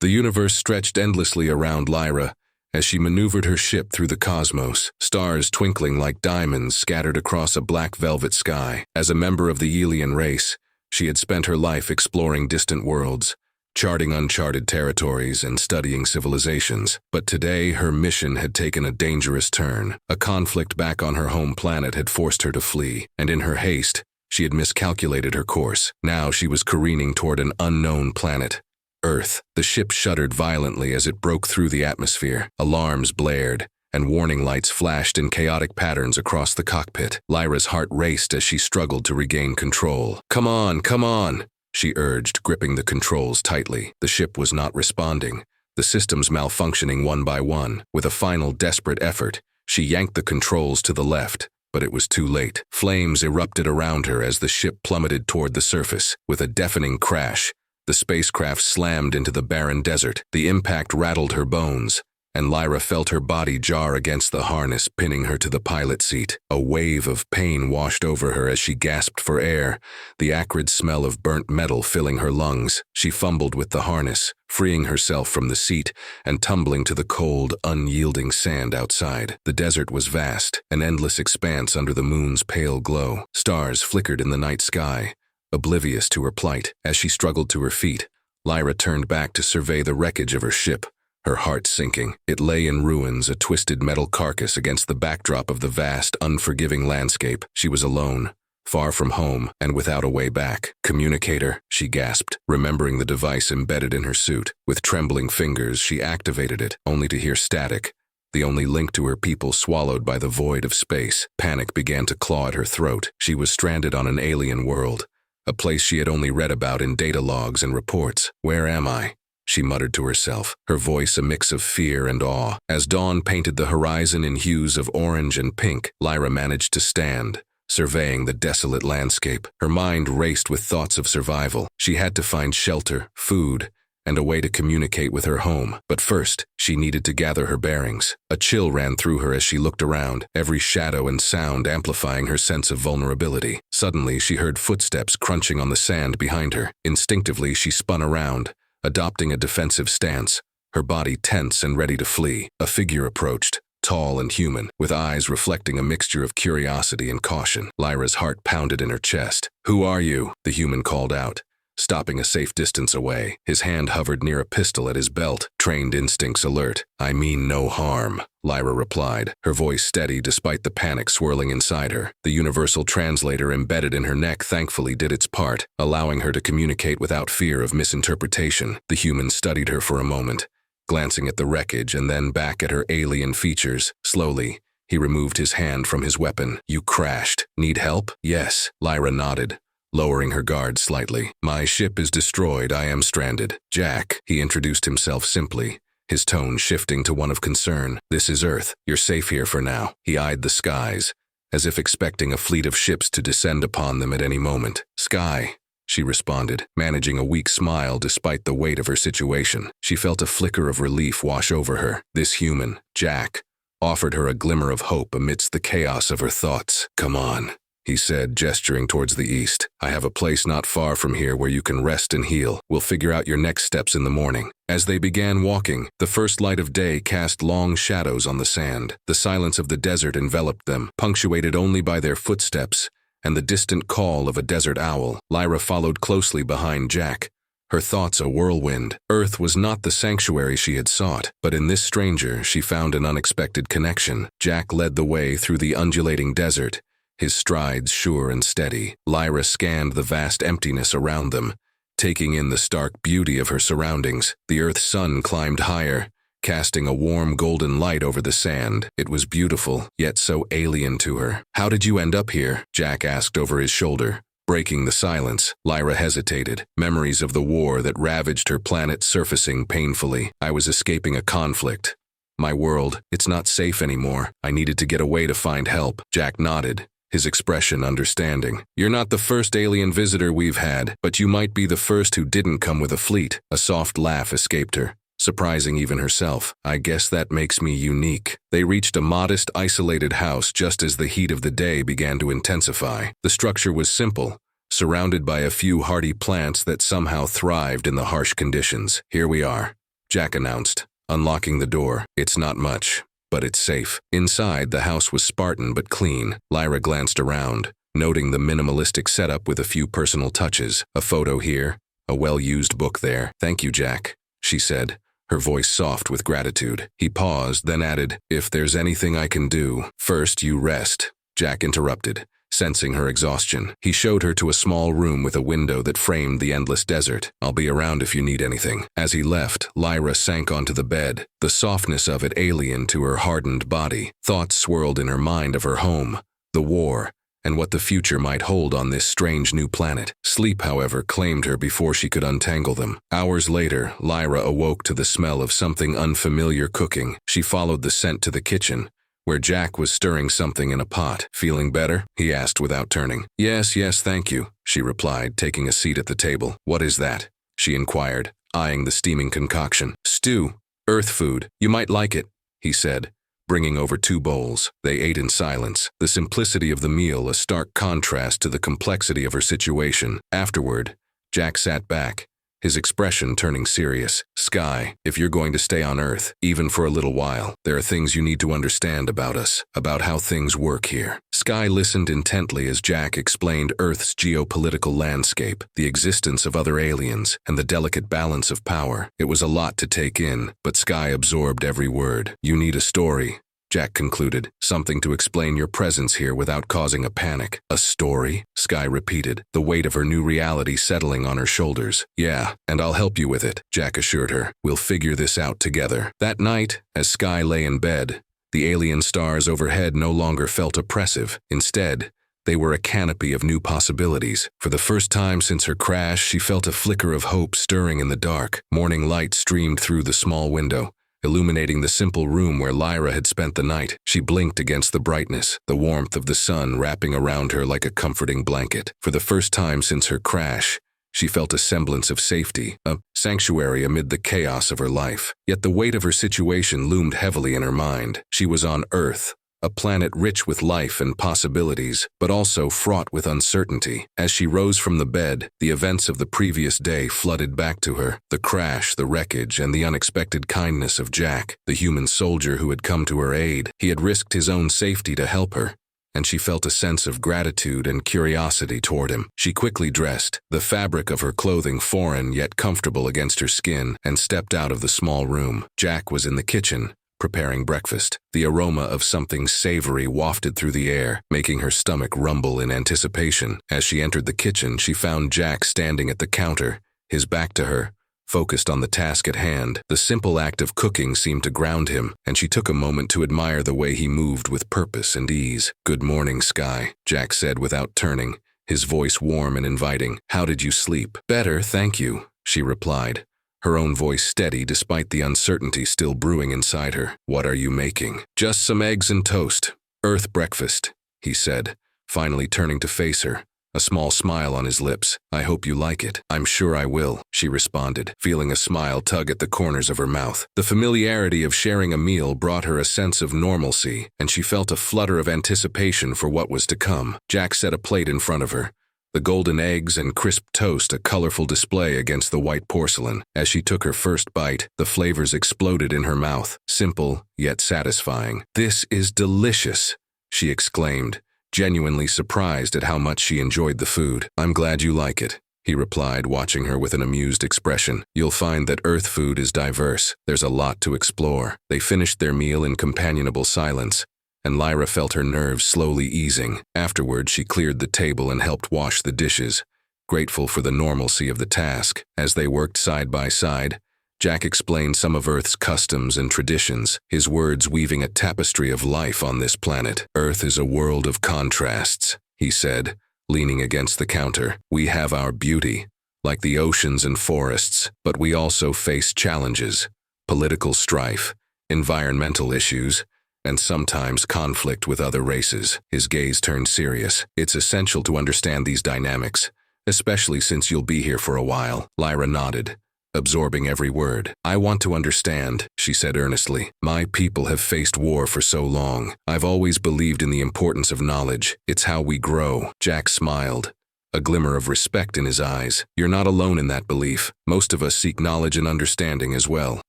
The universe stretched endlessly around Lyra as she maneuvered her ship through the cosmos, stars twinkling like diamonds scattered across a black velvet sky. As a member of the Ylian race, she had spent her life exploring distant worlds, charting uncharted territories and studying civilizations. But today, her mission had taken a dangerous turn. A conflict back on her home planet had forced her to flee, and in her haste, she had miscalculated her course. Now she was careening toward an unknown planet, Earth. The ship shuddered violently as it broke through the atmosphere. Alarms blared, and warning lights flashed in chaotic patterns across the cockpit. Lyra's heart raced as she struggled to regain control. "Come on, come on," she urged, gripping the controls tightly. The ship was not responding, the systems malfunctioning one by one. With a final desperate effort, she yanked the controls to the left, but it was too late. Flames erupted around her as the ship plummeted toward the surface. With a deafening crash, the spacecraft slammed into the barren desert. The impact rattled her bones, and Lyra felt her body jar against the harness, pinning her to the pilot seat. A wave of pain washed over her as she gasped for air, the acrid smell of burnt metal filling her lungs. She fumbled with the harness, freeing herself from the seat and tumbling to the cold, unyielding sand outside. The desert was vast, an endless expanse under the moon's pale glow. Stars flickered in the night sky, oblivious to her plight. As she struggled to her feet, Lyra turned back to survey the wreckage of her ship, her heart sinking. It lay in ruins, a twisted metal carcass against the backdrop of the vast, unforgiving landscape. She was alone, far from home, and without a way back. "Communicator," she gasped, remembering the device embedded in her suit. With trembling fingers, she activated it, only to hear static, the only link to her people swallowed by the void of space. Panic began to claw at her throat. She was stranded on an alien world, a place she had only read about in data logs and reports. "Where am I?" she muttered to herself, her voice a mix of fear and awe. As dawn painted the horizon in hues of orange and pink, Lyra managed to stand, surveying the desolate landscape. Her mind raced with thoughts of survival. She had to find shelter, food, and a way to communicate with her home. But first, she needed to gather her bearings. A chill ran through her as she looked around, every shadow and sound amplifying her sense of vulnerability. Suddenly, she heard footsteps crunching on the sand behind her. Instinctively, she spun around, adopting a defensive stance, her body tense and ready to flee. A figure approached, tall and human, with eyes reflecting a mixture of curiosity and caution. Lyra's heart pounded in her chest. "Who are you?" the human called out, stopping a safe distance away. His hand hovered near a pistol at his belt, trained instincts alert. "I mean no harm," Lyra replied, her voice steady despite the panic swirling inside her. The universal translator embedded in her neck thankfully did its part, allowing her to communicate without fear of misinterpretation. The human studied her for a moment, glancing at the wreckage and then back at her alien features. Slowly, he removed his hand from his weapon. "You crashed. Need help?" "Yes," Lyra nodded, lowering her guard slightly. "My ship is destroyed. I am stranded." "Jack," he introduced himself simply, his tone shifting to one of concern. "This is Earth. You're safe here for now." He eyed the skies, as if expecting a fleet of ships to descend upon them at any moment. "Sky," she responded, managing a weak smile despite the weight of her situation. She felt a flicker of relief wash over her. This human, Jack, offered her a glimmer of hope amidst the chaos of her thoughts. "Come on," he said, gesturing towards the east. "I have a place not far from here where you can rest and heal. We'll figure out your next steps in the morning." As they began walking, the first light of day cast long shadows on the sand. The silence of the desert enveloped them, punctuated only by their footsteps and the distant call of a desert owl. Lyra followed closely behind Jack, her thoughts a whirlwind. Earth was not the sanctuary she had sought, but in this stranger she found an unexpected connection. Jack led the way through the undulating desert, his strides sure and steady. Lyra scanned the vast emptiness around them, taking in the stark beauty of her surroundings. The Earth's sun climbed higher, casting a warm golden light over the sand. It was beautiful, yet so alien to her. "How did you end up here?" Jack asked over his shoulder, breaking the silence. Lyra hesitated, memories of the war that ravaged her planet surfacing painfully. "I was escaping a conflict. My world, it's not safe anymore. I needed to get away to find help." Jack nodded, his expression understanding. "You're not the first alien visitor we've had, but you might be the first who didn't come with a fleet." A soft laugh escaped her, surprising even herself. "I guess that makes me unique." They reached a modest, isolated house just as the heat of the day began to intensify. The structure was simple, surrounded by a few hardy plants that somehow thrived in the harsh conditions. "Here we are," Jack announced, unlocking the door. It's not much, but it's safe. Inside, the house was Spartan but clean. Lyra glanced around, noting the minimalistic setup with a few personal touches. A photo here, a well-used book there. Thank you, Jack, she said, her voice soft with gratitude. He paused, then added, if there's anything I can do. First, you rest, Jack interrupted, sensing her exhaustion. He showed her to a small room with a window that framed the endless desert. I'll be around if you need anything. As he left, Lyra sank onto the bed, the softness of it alien to her hardened body. Thoughts swirled in her mind of her home, the war, and what the future might hold on this strange new planet. Sleep, however, claimed her before she could untangle them. Hours later, Lyra awoke to the smell of something unfamiliar cooking. She followed the scent to the kitchen, where Jack was stirring something in a pot. Feeling better? He asked without turning. Yes, thank you, she replied, taking a seat at the table. What is that? She inquired, eyeing the steaming concoction. Stew. Earth food. You might like it, he said, bringing over 2 bowls. They ate in silence, the simplicity of the meal a stark contrast to the complexity of her situation. Afterward, Jack sat back, his expression turning serious. Sky, if you're going to stay on Earth, even for a little while, there are things you need to understand about us, about how things work here. Sky listened intently as Jack explained Earth's geopolitical landscape, the existence of other aliens, and the delicate balance of power. It was a lot to take in, but Sky absorbed every word. You need a story, Jack concluded, something to explain your presence here without causing a panic. A story? Sky repeated, the weight of her new reality settling on her shoulders. Yeah, and I'll help you with it, Jack assured her. We'll figure this out together. That night, as Sky lay in bed, the alien stars overhead no longer felt oppressive. Instead, they were a canopy of new possibilities. For the first time since her crash, she felt a flicker of hope stirring in the dark. Morning light streamed through the small window, illuminating the simple room where Lyra had spent the night. She blinked against the brightness, the warmth of the sun wrapping around her like a comforting blanket. For the first time since her crash, she felt a semblance of safety, a sanctuary amid the chaos of her life. Yet the weight of her situation loomed heavily in her mind. She was on Earth, a planet rich with life and possibilities, but also fraught with uncertainty. As she rose from the bed, the events of the previous day flooded back to her. The crash, the wreckage, and the unexpected kindness of Jack, the human soldier who had come to her aid. He had risked his own safety to help her, and she felt a sense of gratitude and curiosity toward him. She quickly dressed, the fabric of her clothing foreign yet comfortable against her skin, and stepped out of the small room. Jack was in the kitchen, preparing breakfast. The aroma of something savory wafted through the air, making her stomach rumble in anticipation. As she entered the kitchen, she found Jack standing at the counter, his back to her, focused on the task at hand. The simple act of cooking seemed to ground him, and she took a moment to admire the way he moved with purpose and ease. Good morning, Sky, Jack said without turning, his voice warm and inviting. How did you sleep? Better, thank you, she replied, her own voice steady despite the uncertainty still brewing inside her. What are you making? Just some eggs and toast. Earth breakfast, he said, finally turning to face her, a small smile on his lips. I hope you like it. I'm sure I will, she responded, feeling a smile tug at the corners of her mouth. The familiarity of sharing a meal brought her a sense of normalcy, and she felt a flutter of anticipation for what was to come. Jack set a plate in front of her, the golden eggs and crisp toast a colorful display against the white porcelain. As she took her first bite, the flavors exploded in her mouth, simple yet satisfying. This is delicious, she exclaimed, genuinely surprised at how much she enjoyed the food. I'm glad you like it, he replied, watching her with an amused expression. You'll find that Earth food is diverse. There's a lot to explore. They finished their meal in companionable silence, and Lyra felt her nerves slowly easing. Afterward, she cleared the table and helped wash the dishes, grateful for the normalcy of the task. As they worked side by side, Jack explained some of Earth's customs and traditions, his words weaving a tapestry of life on this planet. Earth is a world of contrasts, he said, leaning against the counter. We have our beauty, like the oceans and forests, but we also face challenges, political strife, environmental issues, and sometimes conflict with other races. His gaze turned serious. It's essential to understand these dynamics, especially since you'll be here for a while. Lyra nodded, absorbing every word. I want to understand, she said earnestly. My people have faced war for so long. I've always believed in the importance of knowledge. It's how we grow. Jack smiled, a glimmer of respect in his eyes. You're not alone in that belief. Most of us seek knowledge and understanding as well,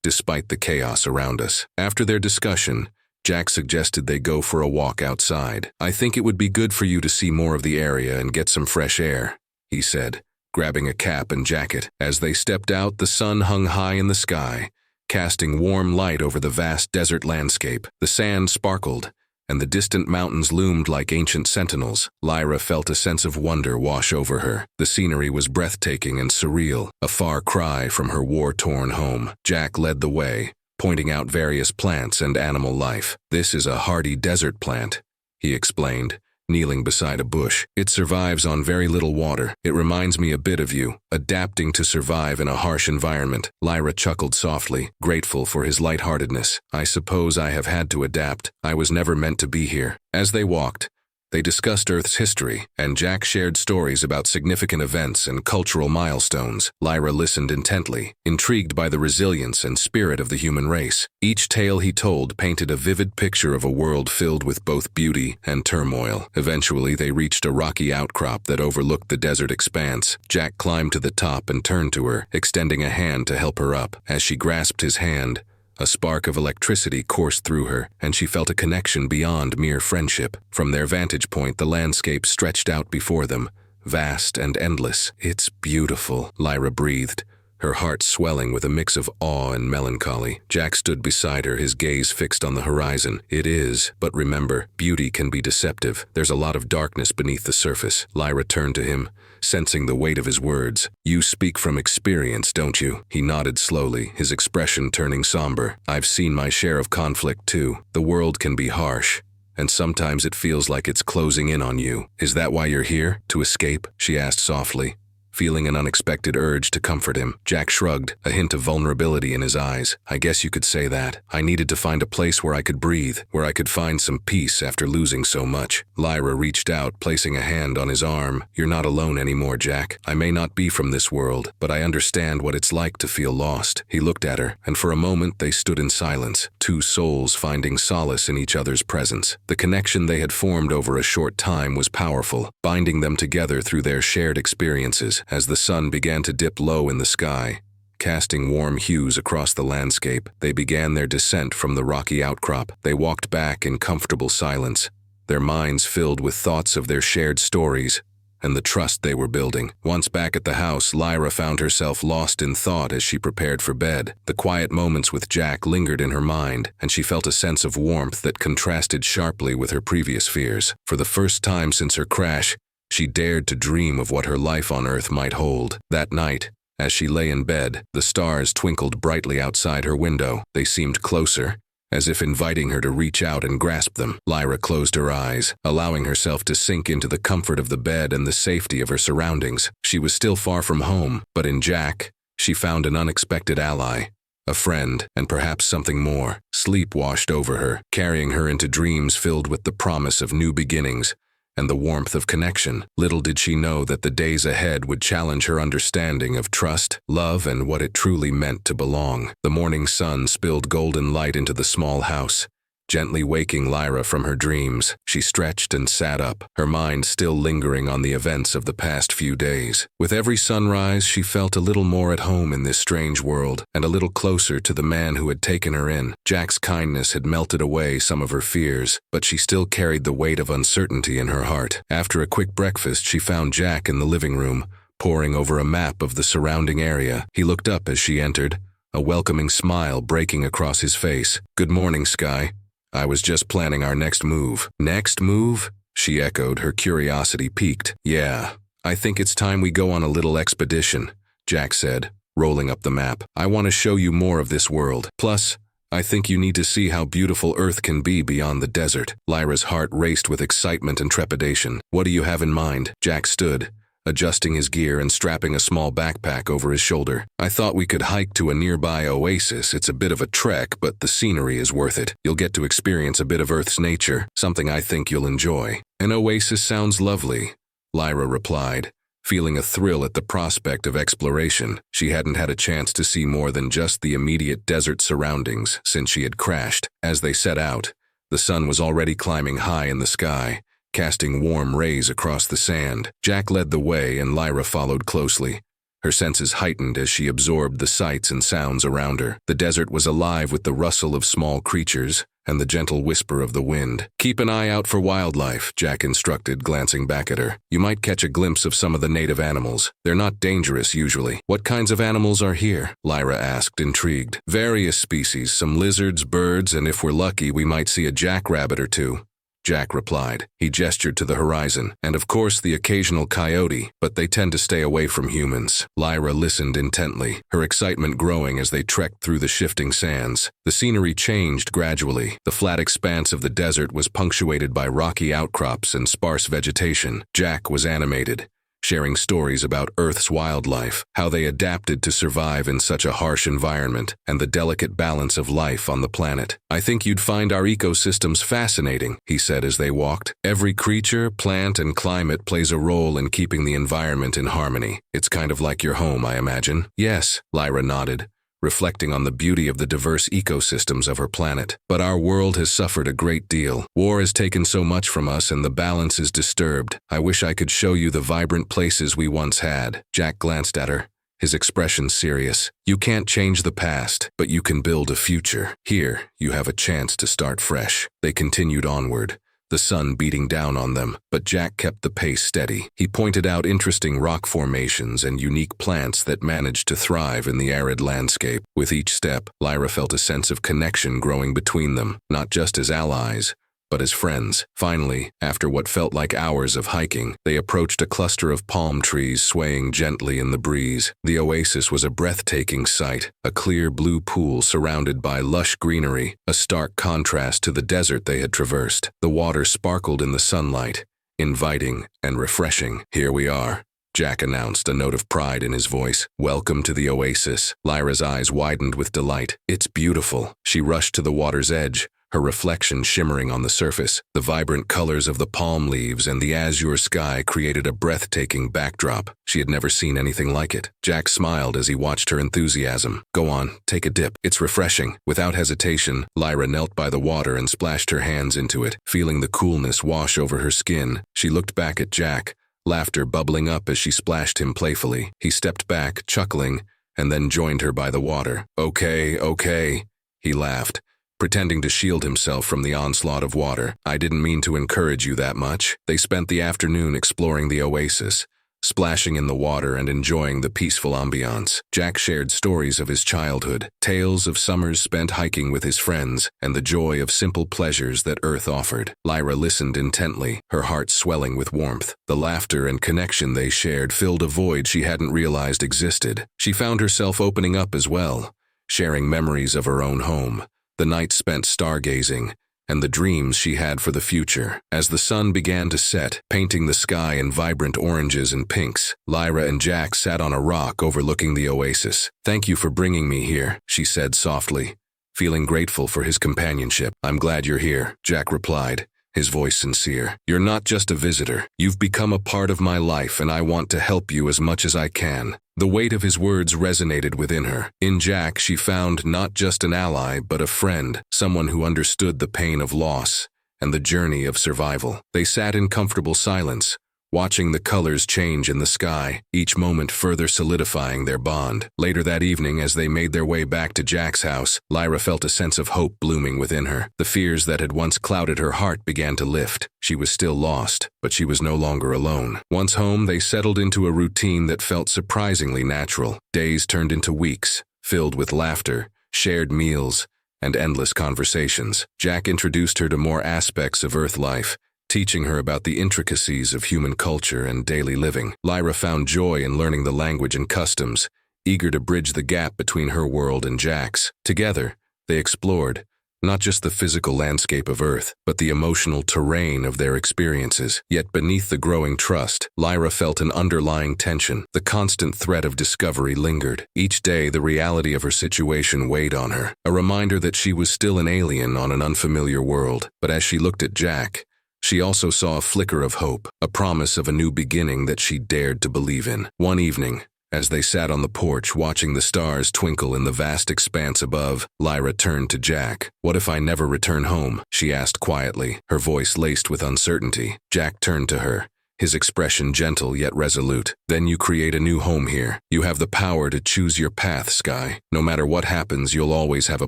despite the chaos around us. After their discussion, Jack suggested they go for a walk outside. I think it would be good for you to see more of the area and get some fresh air, he said, grabbing a cap and jacket. As they stepped out, the sun hung high in the sky, casting warm light over the vast desert landscape. The sand sparkled, and the distant mountains loomed like ancient sentinels. Lyra felt a sense of wonder wash over her. The scenery was breathtaking and surreal, a far cry from her war-torn home. Jack led the way, pointing out various plants and animal life. This is a hardy desert plant, he explained, kneeling beside a bush. It survives on very little water. It reminds me a bit of you, adapting to survive in a harsh environment. Lyra chuckled softly, grateful for his lightheartedness. I suppose I have had to adapt. I was never meant to be here. As they walked, they discussed Earth's history, and Jack shared stories about significant events and cultural milestones. Lyra listened intently, intrigued by the resilience and spirit of the human race. Each tale he told painted a vivid picture of a world filled with both beauty and turmoil. Eventually, they reached a rocky outcrop that overlooked the desert expanse. Jack climbed to the top and turned to her, extending a hand to help her up. As she grasped his hand, a spark of electricity coursed through her, and she felt a connection beyond mere friendship. From their vantage point, the landscape stretched out before them, vast and endless. It's beautiful, Lyra breathed, her heart swelling with a mix of awe and melancholy. Jack stood beside her, his gaze fixed on the horizon. It is, but remember, beauty can be deceptive. There's a lot of darkness beneath the surface. Lyra turned to him, sensing the weight of his words. You speak from experience, don't you? He nodded slowly, his expression turning somber. I've seen my share of conflict too. The world can be harsh, and sometimes it feels like it's closing in on you. Is that why you're here? To escape? She asked softly, feeling an unexpected urge to comfort him. Jack shrugged, a hint of vulnerability in his eyes. I guess you could say that. I needed to find a place where I could breathe, where I could find some peace after losing so much. Lyra reached out, placing a hand on his arm. You're not alone anymore, Jack. I may not be from this world, but I understand what it's like to feel lost. He looked at her, and for a moment they stood in silence, two souls finding solace in each other's presence. The connection they had formed over a short time was powerful, binding them together through their shared experiences. As the sun began to dip low in the sky, casting warm hues across the landscape, they began their descent from the rocky outcrop. They walked back in comfortable silence, their minds filled with thoughts of their shared stories and the trust they were building. Once back at the house, Lyra found herself lost in thought as she prepared for bed. The quiet moments with Jack lingered in her mind, and she felt a sense of warmth that contrasted sharply with her previous fears. For the first time since her crash, she dared to dream of what her life on Earth might hold. That night, as she lay in bed, the stars twinkled brightly outside her window. They seemed closer, as if inviting her to reach out and grasp them. Lyra closed her eyes, allowing herself to sink into the comfort of the bed and the safety of her surroundings. She was still far from home, but in Jack, she found an unexpected ally, a friend, and perhaps something more. Sleep washed over her, carrying her into dreams filled with the promise of new beginnings and the warmth of connection. Little did she know that the days ahead would challenge her understanding of trust, love, and what it truly meant to belong. The morning sun spilled golden light into the small house, gently waking Lyra from her dreams. She stretched and sat up, her mind still lingering on the events of the past few days. With every sunrise, she felt a little more at home in this strange world, and a little closer to the man who had taken her in. Jack's kindness had melted away some of her fears, but she still carried the weight of uncertainty in her heart. After a quick breakfast, she found Jack in the living room, poring over a map of the surrounding area. He looked up as she entered, a welcoming smile breaking across his face. Good morning, Sky. I was just planning our next move. Next move? She echoed, her curiosity piqued. Yeah, I think it's time we go on a little expedition, Jack said, rolling up the map. I want to show you more of this world. Plus, I think you need to see how beautiful Earth can be beyond the desert. Lyra's heart raced with excitement and trepidation. What do you have in mind? Jack stood, adjusting his gear and strapping a small backpack over his shoulder. I thought we could hike to a nearby oasis. It's a bit of a trek, but the scenery is worth it. You'll get to experience a bit of Earth's nature, something I think you'll enjoy. An oasis sounds lovely, Lyra replied, feeling a thrill at the prospect of exploration. She hadn't had a chance to see more than just the immediate desert surroundings since she had crashed. As they set out, the sun was already climbing high in the sky, casting warm rays across the sand. Jack led the way and Lyra followed closely. Her senses heightened as she absorbed the sights and sounds around her. The desert was alive with the rustle of small creatures and the gentle whisper of the wind. "Keep an eye out for wildlife," Jack instructed, glancing back at her. "You might catch a glimpse of some of the native animals. They're not dangerous usually." "What kinds of animals are here?" Lyra asked, intrigued. "Various species, some lizards, birds, and if we're lucky, we might see a jackrabbit or two," Jack replied. He gestured to the horizon. "And of course the occasional coyote, but they tend to stay away from humans." Lyra listened intently, her excitement growing as they trekked through the shifting sands. The scenery changed gradually. The flat expanse of the desert was punctuated by rocky outcrops and sparse vegetation. Jack was animated, sharing stories about Earth's wildlife, how they adapted to survive in such a harsh environment, and the delicate balance of life on the planet. "I think you'd find our ecosystems fascinating," he said as they walked. "Every creature, plant, and climate plays a role in keeping the environment in harmony. It's kind of like your home, I imagine." "Yes," Lyra nodded, reflecting on the beauty of the diverse ecosystems of her planet. "But our world has suffered a great deal. War has taken so much from us and the balance is disturbed. I wish I could show you the vibrant places we once had." Jack glanced at her, his expression serious. "You can't change the past, but you can build a future. Here, you have a chance to start fresh." They continued onward, the sun beating down on them, but Jack kept the pace steady. He pointed out interesting rock formations and unique plants that managed to thrive in the arid landscape. With each step, Lyra felt a sense of connection growing between them, not just as allies, but as friends. Finally, after what felt like hours of hiking, they approached a cluster of palm trees swaying gently in the breeze. The oasis was a breathtaking sight, a clear blue pool surrounded by lush greenery, a stark contrast to the desert they had traversed. The water sparkled in the sunlight, inviting and refreshing. "Here we are," Jack announced, a note of pride in his voice. "Welcome to the oasis." Lyra's eyes widened with delight. "It's beautiful." She rushed to the water's edge, her reflection shimmering on the surface. The vibrant colors of the palm leaves and the azure sky created a breathtaking backdrop. She had never seen anything like it. Jack smiled as he watched her enthusiasm. "Go on, take a dip. It's refreshing." Without hesitation, Lyra knelt by the water and splashed her hands into it, feeling the coolness wash over her skin. She looked back at Jack, laughter bubbling up as she splashed him playfully. He stepped back, chuckling, and then joined her by the water. Okay, he laughed, pretending to shield himself from the onslaught of water. "I didn't mean to encourage you that much." They spent the afternoon exploring the oasis, splashing in the water and enjoying the peaceful ambiance. Jack shared stories of his childhood, tales of summers spent hiking with his friends, and the joy of simple pleasures that Earth offered. Lyra listened intently, her heart swelling with warmth. The laughter and connection they shared filled a void she hadn't realized existed. She found herself opening up as well, sharing memories of her own home, the nights spent stargazing, and the dreams she had for the future. As the sun began to set, painting the sky in vibrant oranges and pinks, Lyra and Jack sat on a rock overlooking the oasis. "Thank you for bringing me here," she said softly, feeling grateful for his companionship. "I'm glad you're here," Jack replied, his voice sincere. "You're not just a visitor. You've become a part of my life and I want to help you as much as I can." The weight of his words resonated within her. In Jack, she found not just an ally, but a friend, someone who understood the pain of loss and the journey of survival. They sat in comfortable silence, watching the colors change in the sky, each moment further solidifying their bond. Later that evening, as they made their way back to Jack's house, Lyra felt a sense of hope blooming within her. The fears that had once clouded her heart began to lift. She was still lost, but she was no longer alone. Once home, they settled into a routine that felt surprisingly natural. Days turned into weeks, filled with laughter, shared meals, and endless conversations. Jack introduced her to more aspects of Earth life, teaching her about the intricacies of human culture and daily living. Lyra found joy in learning the language and customs, eager to bridge the gap between her world and Jack's. Together, they explored not just the physical landscape of Earth, but the emotional terrain of their experiences. Yet beneath the growing trust, Lyra felt an underlying tension. The constant threat of discovery lingered. Each day, the reality of her situation weighed on her, a reminder that she was still an alien on an unfamiliar world. But as she looked at Jack, she also saw a flicker of hope, a promise of a new beginning that she dared to believe in. One evening, As they sat on the porch watching the stars twinkle in the vast expanse above, Lyra turned to Jack. "What if I never return home?" she asked quietly, her voice laced with uncertainty. Jack turned to her, his expression gentle yet resolute. "Then you create a new home here. You have the power to choose your path, Sky. No matter what happens, you'll always have a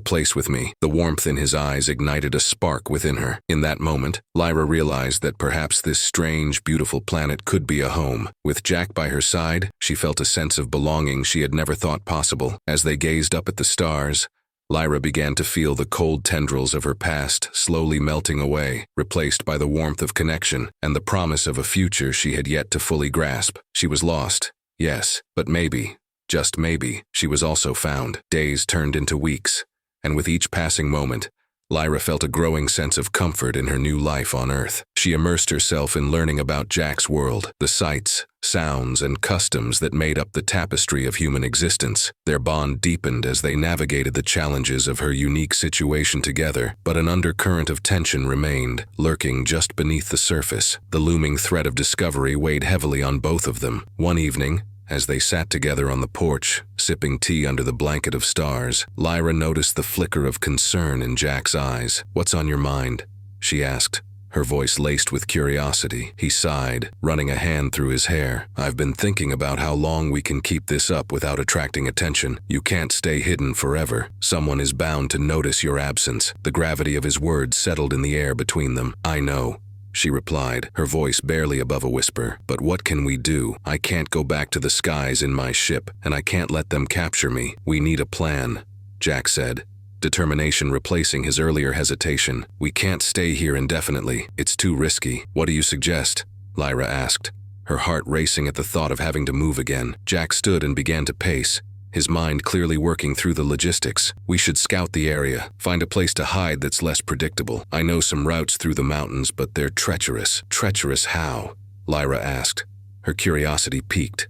place with me." The warmth in his eyes ignited a spark within her. In that moment, Lyra realized that perhaps this strange, beautiful planet could be a home. With Jack by her side, she felt a sense of belonging she had never thought possible. As they gazed up at the stars, Lyra began to feel the cold tendrils of her past slowly melting away, replaced by the warmth of connection and the promise of a future she had yet to fully grasp. She was lost, yes, but maybe, just maybe, she was also found. Days turned into weeks, and with each passing moment, Lyra felt a growing sense of comfort in her new life on Earth. She immersed herself in learning about Jack's world, the sights, sounds, and customs that made up the tapestry of human existence. Their bond deepened as they navigated the challenges of her unique situation together, but an undercurrent of tension remained, lurking just beneath the surface. The looming threat of discovery weighed heavily on both of them. One evening, as they sat together on the porch, sipping tea under the blanket of stars, Lyra noticed the flicker of concern in Jack's eyes. "What's on your mind?" she asked, her voice laced with curiosity. He sighed, running a hand through his hair. "I've been thinking about how long we can keep this up without attracting attention. You can't stay hidden forever. Someone is bound to notice your absence." The gravity of his words settled in the air between them. "I know," she replied, her voice barely above a whisper. "But what can we do? I can't go back to the skies in my ship, and I can't let them capture me. We need a plan," Jack said, determination replacing his earlier hesitation. "We can't stay here indefinitely. It's too risky." "What do you suggest?" Lyra asked, her heart racing at the thought of having to move again. Jack stood and began to pace, his mind clearly working through the logistics. "We should scout the area, find a place to hide that's less predictable. I know some routes through the mountains, but they're treacherous." "Treacherous how?" Lyra asked, her curiosity piqued.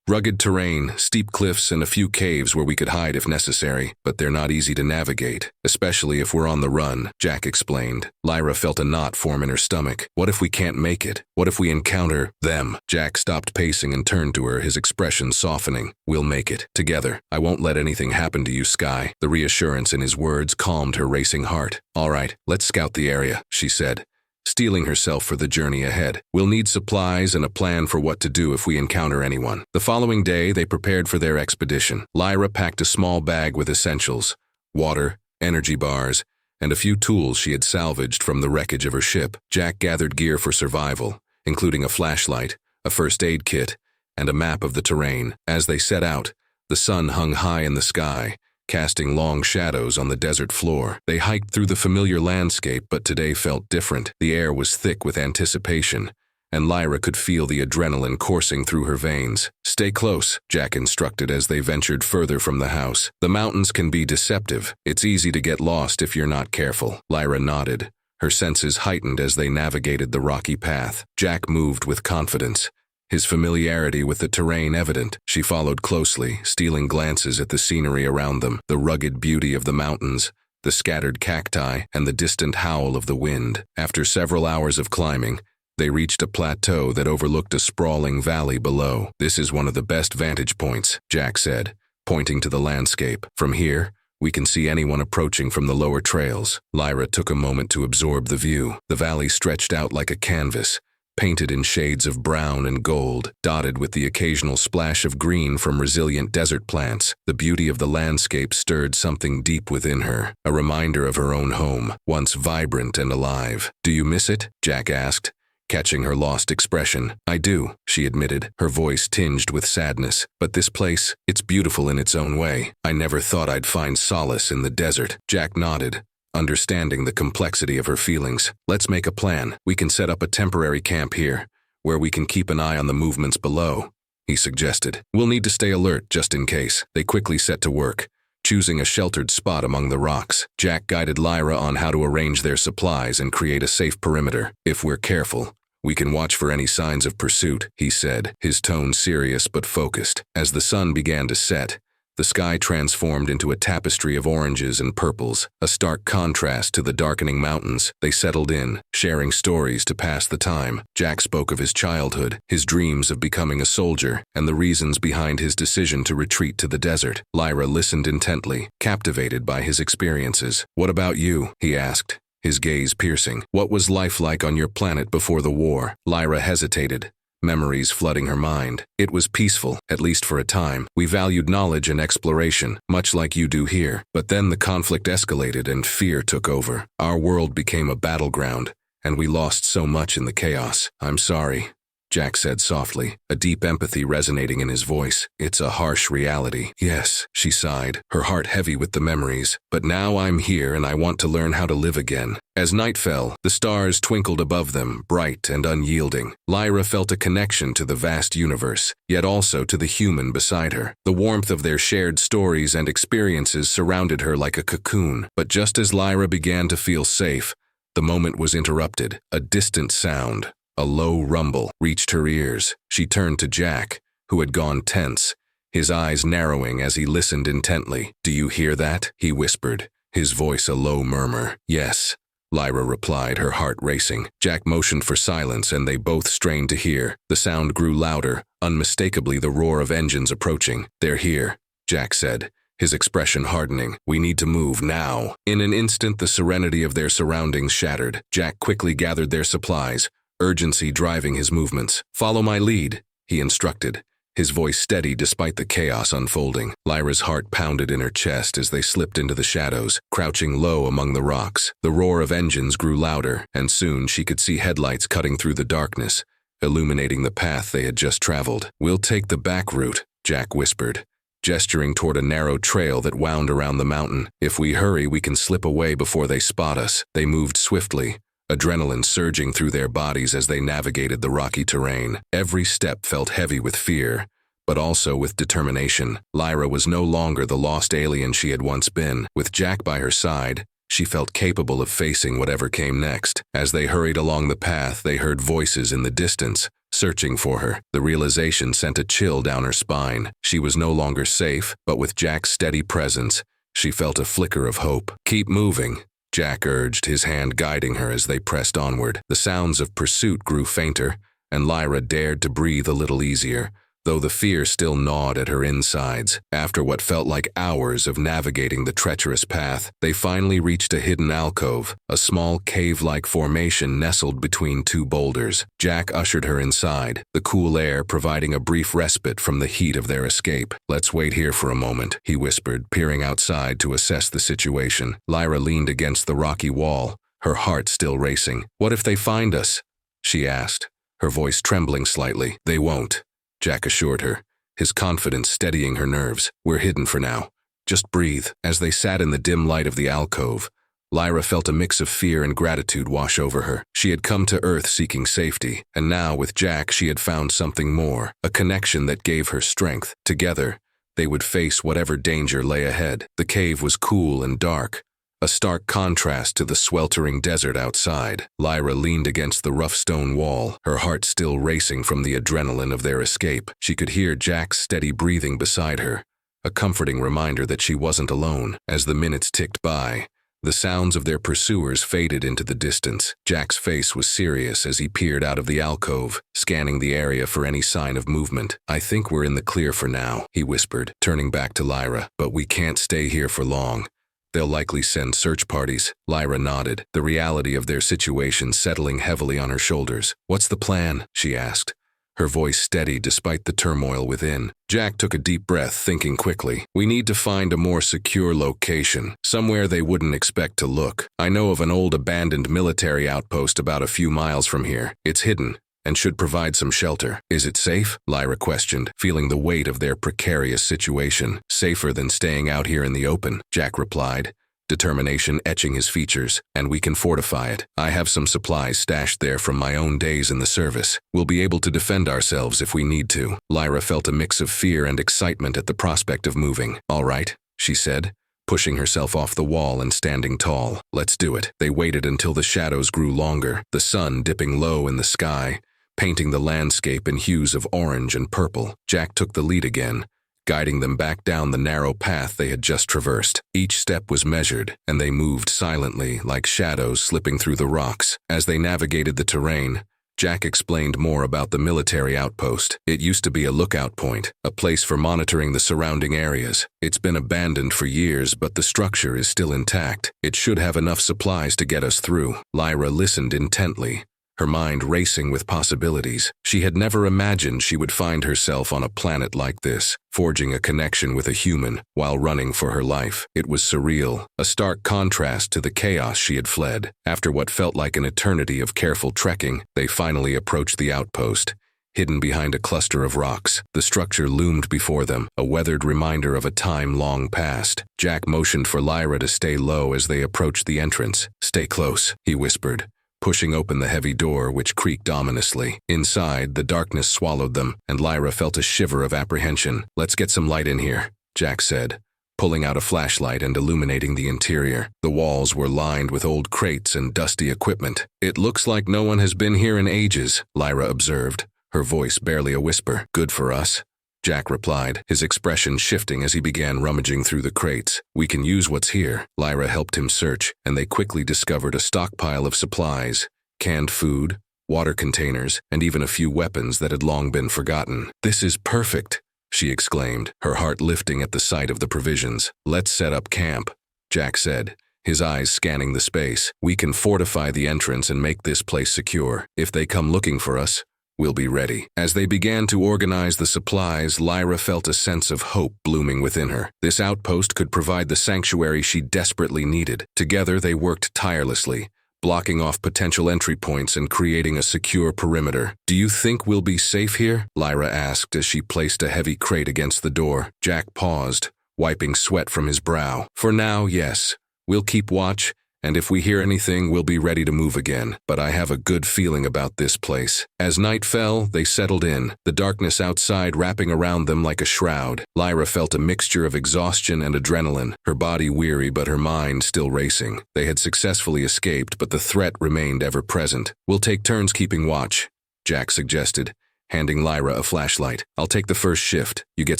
"Rugged terrain, steep cliffs, and a few caves where we could hide if necessary, but they're not easy to navigate, especially if we're on the run," Jack explained. Lyra felt a knot form in her stomach. "What if we can't make it? What if we encounter them?" Jack stopped pacing and turned to her, his expression softening. "We'll make it. Together. I won't let anything happen to you, Sky." The reassurance in his words calmed her racing heart. "All right, let's scout the area," she said, steeling herself for the journey ahead. "We'll need supplies and a plan for what to do if we encounter anyone." The following day, they prepared for their expedition. Lyra packed a small bag with essentials, water, energy bars, and a few tools she had salvaged from the wreckage of her ship. Jack gathered gear for survival, including a flashlight, a first aid kit, and a map of the terrain. As they set out, the sun hung high in the sky, casting long shadows on the desert floor. They hiked through the familiar landscape, but today felt different. The air was thick with anticipation, and Lyra could feel the adrenaline coursing through her veins. "Stay close," Jack instructed as they ventured further from the house. "The mountains can be deceptive. It's easy to get lost if you're not careful." Lyra nodded, her senses heightened as they navigated the rocky path. Jack moved with confidence, his familiarity with the terrain evident. She followed closely, stealing glances at the scenery around them, the rugged beauty of the mountains, the scattered cacti, and the distant howl of the wind. After several hours of climbing, they reached a plateau that overlooked a sprawling valley below. "This is one of the best vantage points," Jack said, pointing to the landscape. "From here, we can see anyone approaching from the lower trails." Lyra took a moment to absorb the view. The valley stretched out like a canvas, painted in shades of brown and gold, dotted with the occasional splash of green from resilient desert plants. The beauty of the landscape stirred something deep within her, a reminder of her own home, once vibrant and alive. "Do you miss it?" Jack asked, catching her lost expression. "I do," she admitted, her voice tinged with sadness. "But this place, it's beautiful in its own way. I never thought I'd find solace in the desert." Jack nodded, understanding the complexity of her feelings. "Let's make a plan. We can set up a temporary camp here, where we can keep an eye on the movements below," he suggested. "We'll need to stay alert just in case." They quickly set to work, choosing a sheltered spot among the rocks. Jack guided Lyra on how to arrange their supplies and create a safe perimeter. "If we're careful, we can watch for any signs of pursuit," he said, his tone serious but focused. As the sun began to set, The sky transformed into a tapestry of oranges and purples, a stark contrast to the darkening mountains. They settled in, sharing stories to pass the time. Jack spoke of his childhood, his dreams of becoming a soldier, and the reasons behind his decision to retreat to the desert. Lyra listened intently, captivated by his experiences. "What about you?" he asked, his gaze piercing. "What was life like on your planet before the war?" Lyra hesitated, memories flooding her mind. "It was peaceful, at least for a time. We valued knowledge and exploration, much like you do here. But then the conflict escalated and fear took over. Our world became a battleground, and we lost so much in the chaos." "I'm sorry," Jack said softly, a deep empathy resonating in his voice. "It's a harsh reality." "Yes," she sighed, her heart heavy with the memories. "But now I'm here and I want to learn how to live again." As night fell, the stars twinkled above them, bright and unyielding. Lyra felt a connection to the vast universe, yet also to the human beside her. The warmth of their shared stories and experiences surrounded her like a cocoon. But just as Lyra began to feel safe, the moment was interrupted. A distant sound, a low rumble, reached her ears. She turned to Jack, who had gone tense, his eyes narrowing as he listened intently. "Do you hear that?" he whispered, his voice a low murmur. "Yes," Lyra replied, her heart racing. Jack motioned for silence and they both strained to hear. The sound grew louder, unmistakably the roar of engines approaching. "They're here," Jack said, his expression hardening. "We need to move now." In an instant, the serenity of their surroundings shattered. Jack quickly gathered their supplies, urgency driving his movements. "Follow my lead," he instructed, his voice steady despite the chaos unfolding. Lyra's heart pounded in her chest as they slipped into the shadows, crouching low among the rocks. The roar of engines grew louder, and soon she could see headlights cutting through the darkness, illuminating the path they had just traveled. "We'll take the back route," Jack whispered, gesturing toward a narrow trail that wound around the mountain. "If we hurry, we can slip away before they spot us." They moved swiftly, adrenaline surging through their bodies as they navigated the rocky terrain. Every step felt heavy with fear, but also with determination. Lyra was no longer the lost alien she had once been. With Jack by her side, she felt capable of facing whatever came next. As they hurried along the path, they heard voices in the distance, searching for her. The realization sent a chill down her spine. She was no longer safe, but with Jack's steady presence, she felt a flicker of hope. "Keep moving," Jack urged, his hand guiding her as they pressed onward. The sounds of pursuit grew fainter, and Lyra dared to breathe a little easier, though the fear still gnawed at her insides. After what felt like hours of navigating the treacherous path, they finally reached a hidden alcove, a small cave-like formation nestled between two boulders. Jack ushered her inside, the cool air providing a brief respite from the heat of their escape. "Let's wait here for a moment," he whispered, peering outside to assess the situation. Lyra leaned against the rocky wall, her heart still racing. "What if they find us?" she asked, her voice trembling slightly. "They won't," Jack assured her, his confidence steadying her nerves. "We're hidden for now. Just breathe." As they sat in the dim light of the alcove, Lyra felt a mix of fear and gratitude wash over her. She had come to Earth seeking safety, and now with Jack she had found something more, a connection that gave her strength. Together, they would face whatever danger lay ahead. The cave was cool and dark, a stark contrast to the sweltering desert outside. Lyra leaned against the rough stone wall, her heart still racing from the adrenaline of their escape. She could hear Jack's steady breathing beside her, a comforting reminder that she wasn't alone. As the minutes ticked by, the sounds of their pursuers faded into the distance. Jack's face was serious as he peered out of the alcove, scanning the area for any sign of movement. "I think we're in the clear for now," he whispered, turning back to Lyra. "But we can't stay here for long. They'll likely send search parties." Lyra nodded, the reality of their situation settling heavily on her shoulders. "What's the plan?" she asked, her voice steady despite the turmoil within. Jack took a deep breath, thinking quickly. "We need to find a more secure location, somewhere they wouldn't expect to look. I know of an old abandoned military outpost about a few miles from here. It's hidden and should provide some shelter." "Is it safe?" Lyra questioned, feeling the weight of their precarious situation. "Safer than staying out here in the open," Jack replied, determination etching his features. "And we can fortify it. I have some supplies stashed there from my own days in the service. We'll be able to defend ourselves if we need to." Lyra felt a mix of fear and excitement at the prospect of moving. "All right," she said, pushing herself off the wall and standing tall. "Let's do it." They waited until the shadows grew longer, the sun dipping low in the sky, painting the landscape in hues of orange and purple. Jack took the lead again, guiding them back down the narrow path they had just traversed. Each step was measured, and they moved silently, like shadows slipping through the rocks. As they navigated the terrain, Jack explained more about the military outpost. It used to be a lookout point, a place for monitoring the surrounding areas. It's been abandoned for years, but the structure is still intact. It should have enough supplies to get us through. Lyra listened intently, her mind racing with possibilities. She had never imagined she would find herself on a planet like this, forging a connection with a human while running for her life. It was surreal, a stark contrast to the chaos she had fled. After what felt like an eternity of careful trekking, they finally approached the outpost. Hidden behind a cluster of rocks, the structure loomed before them, a weathered reminder of a time long past. Jack motioned for Lyra to stay low as they approached the entrance. "Stay close," he whispered, pushing open the heavy door, which creaked ominously. Inside, the darkness swallowed them, and Lyra felt a shiver of apprehension. "Let's get some light in here," Jack said, pulling out a flashlight and illuminating the interior. The walls were lined with old crates and dusty equipment. "It looks like no one has been here in ages," Lyra observed, her voice barely a whisper. "Good for us," Jack replied, his expression shifting as he began rummaging through the crates. "We can use what's here." Lyra helped him search, and they quickly discovered a stockpile of supplies, canned food, water containers, and even a few weapons that had long been forgotten. "This is perfect," she exclaimed, her heart lifting at the sight of the provisions. "Let's set up camp," Jack said, his eyes scanning the space. "We can fortify the entrance and make this place secure. If they come looking for us, we'll be ready." As they began to organize the supplies, Lyra felt a sense of hope blooming within her. This outpost could provide the sanctuary she desperately needed. Together they worked tirelessly, blocking off potential entry points and creating a secure perimeter. "Do you think we'll be safe here?" Lyra asked as she placed a heavy crate against the door. Jack paused, wiping sweat from his brow. "For now, yes. We'll keep watch, and if we hear anything, we'll be ready to move again. But I have a good feeling about this place." As night fell, they settled in, the darkness outside wrapping around them like a shroud. Lyra felt a mixture of exhaustion and adrenaline, her body weary but her mind still racing. They had successfully escaped, but the threat remained ever present. "We'll take turns keeping watch," Jack suggested, handing Lyra a flashlight. "I'll take the first shift. You get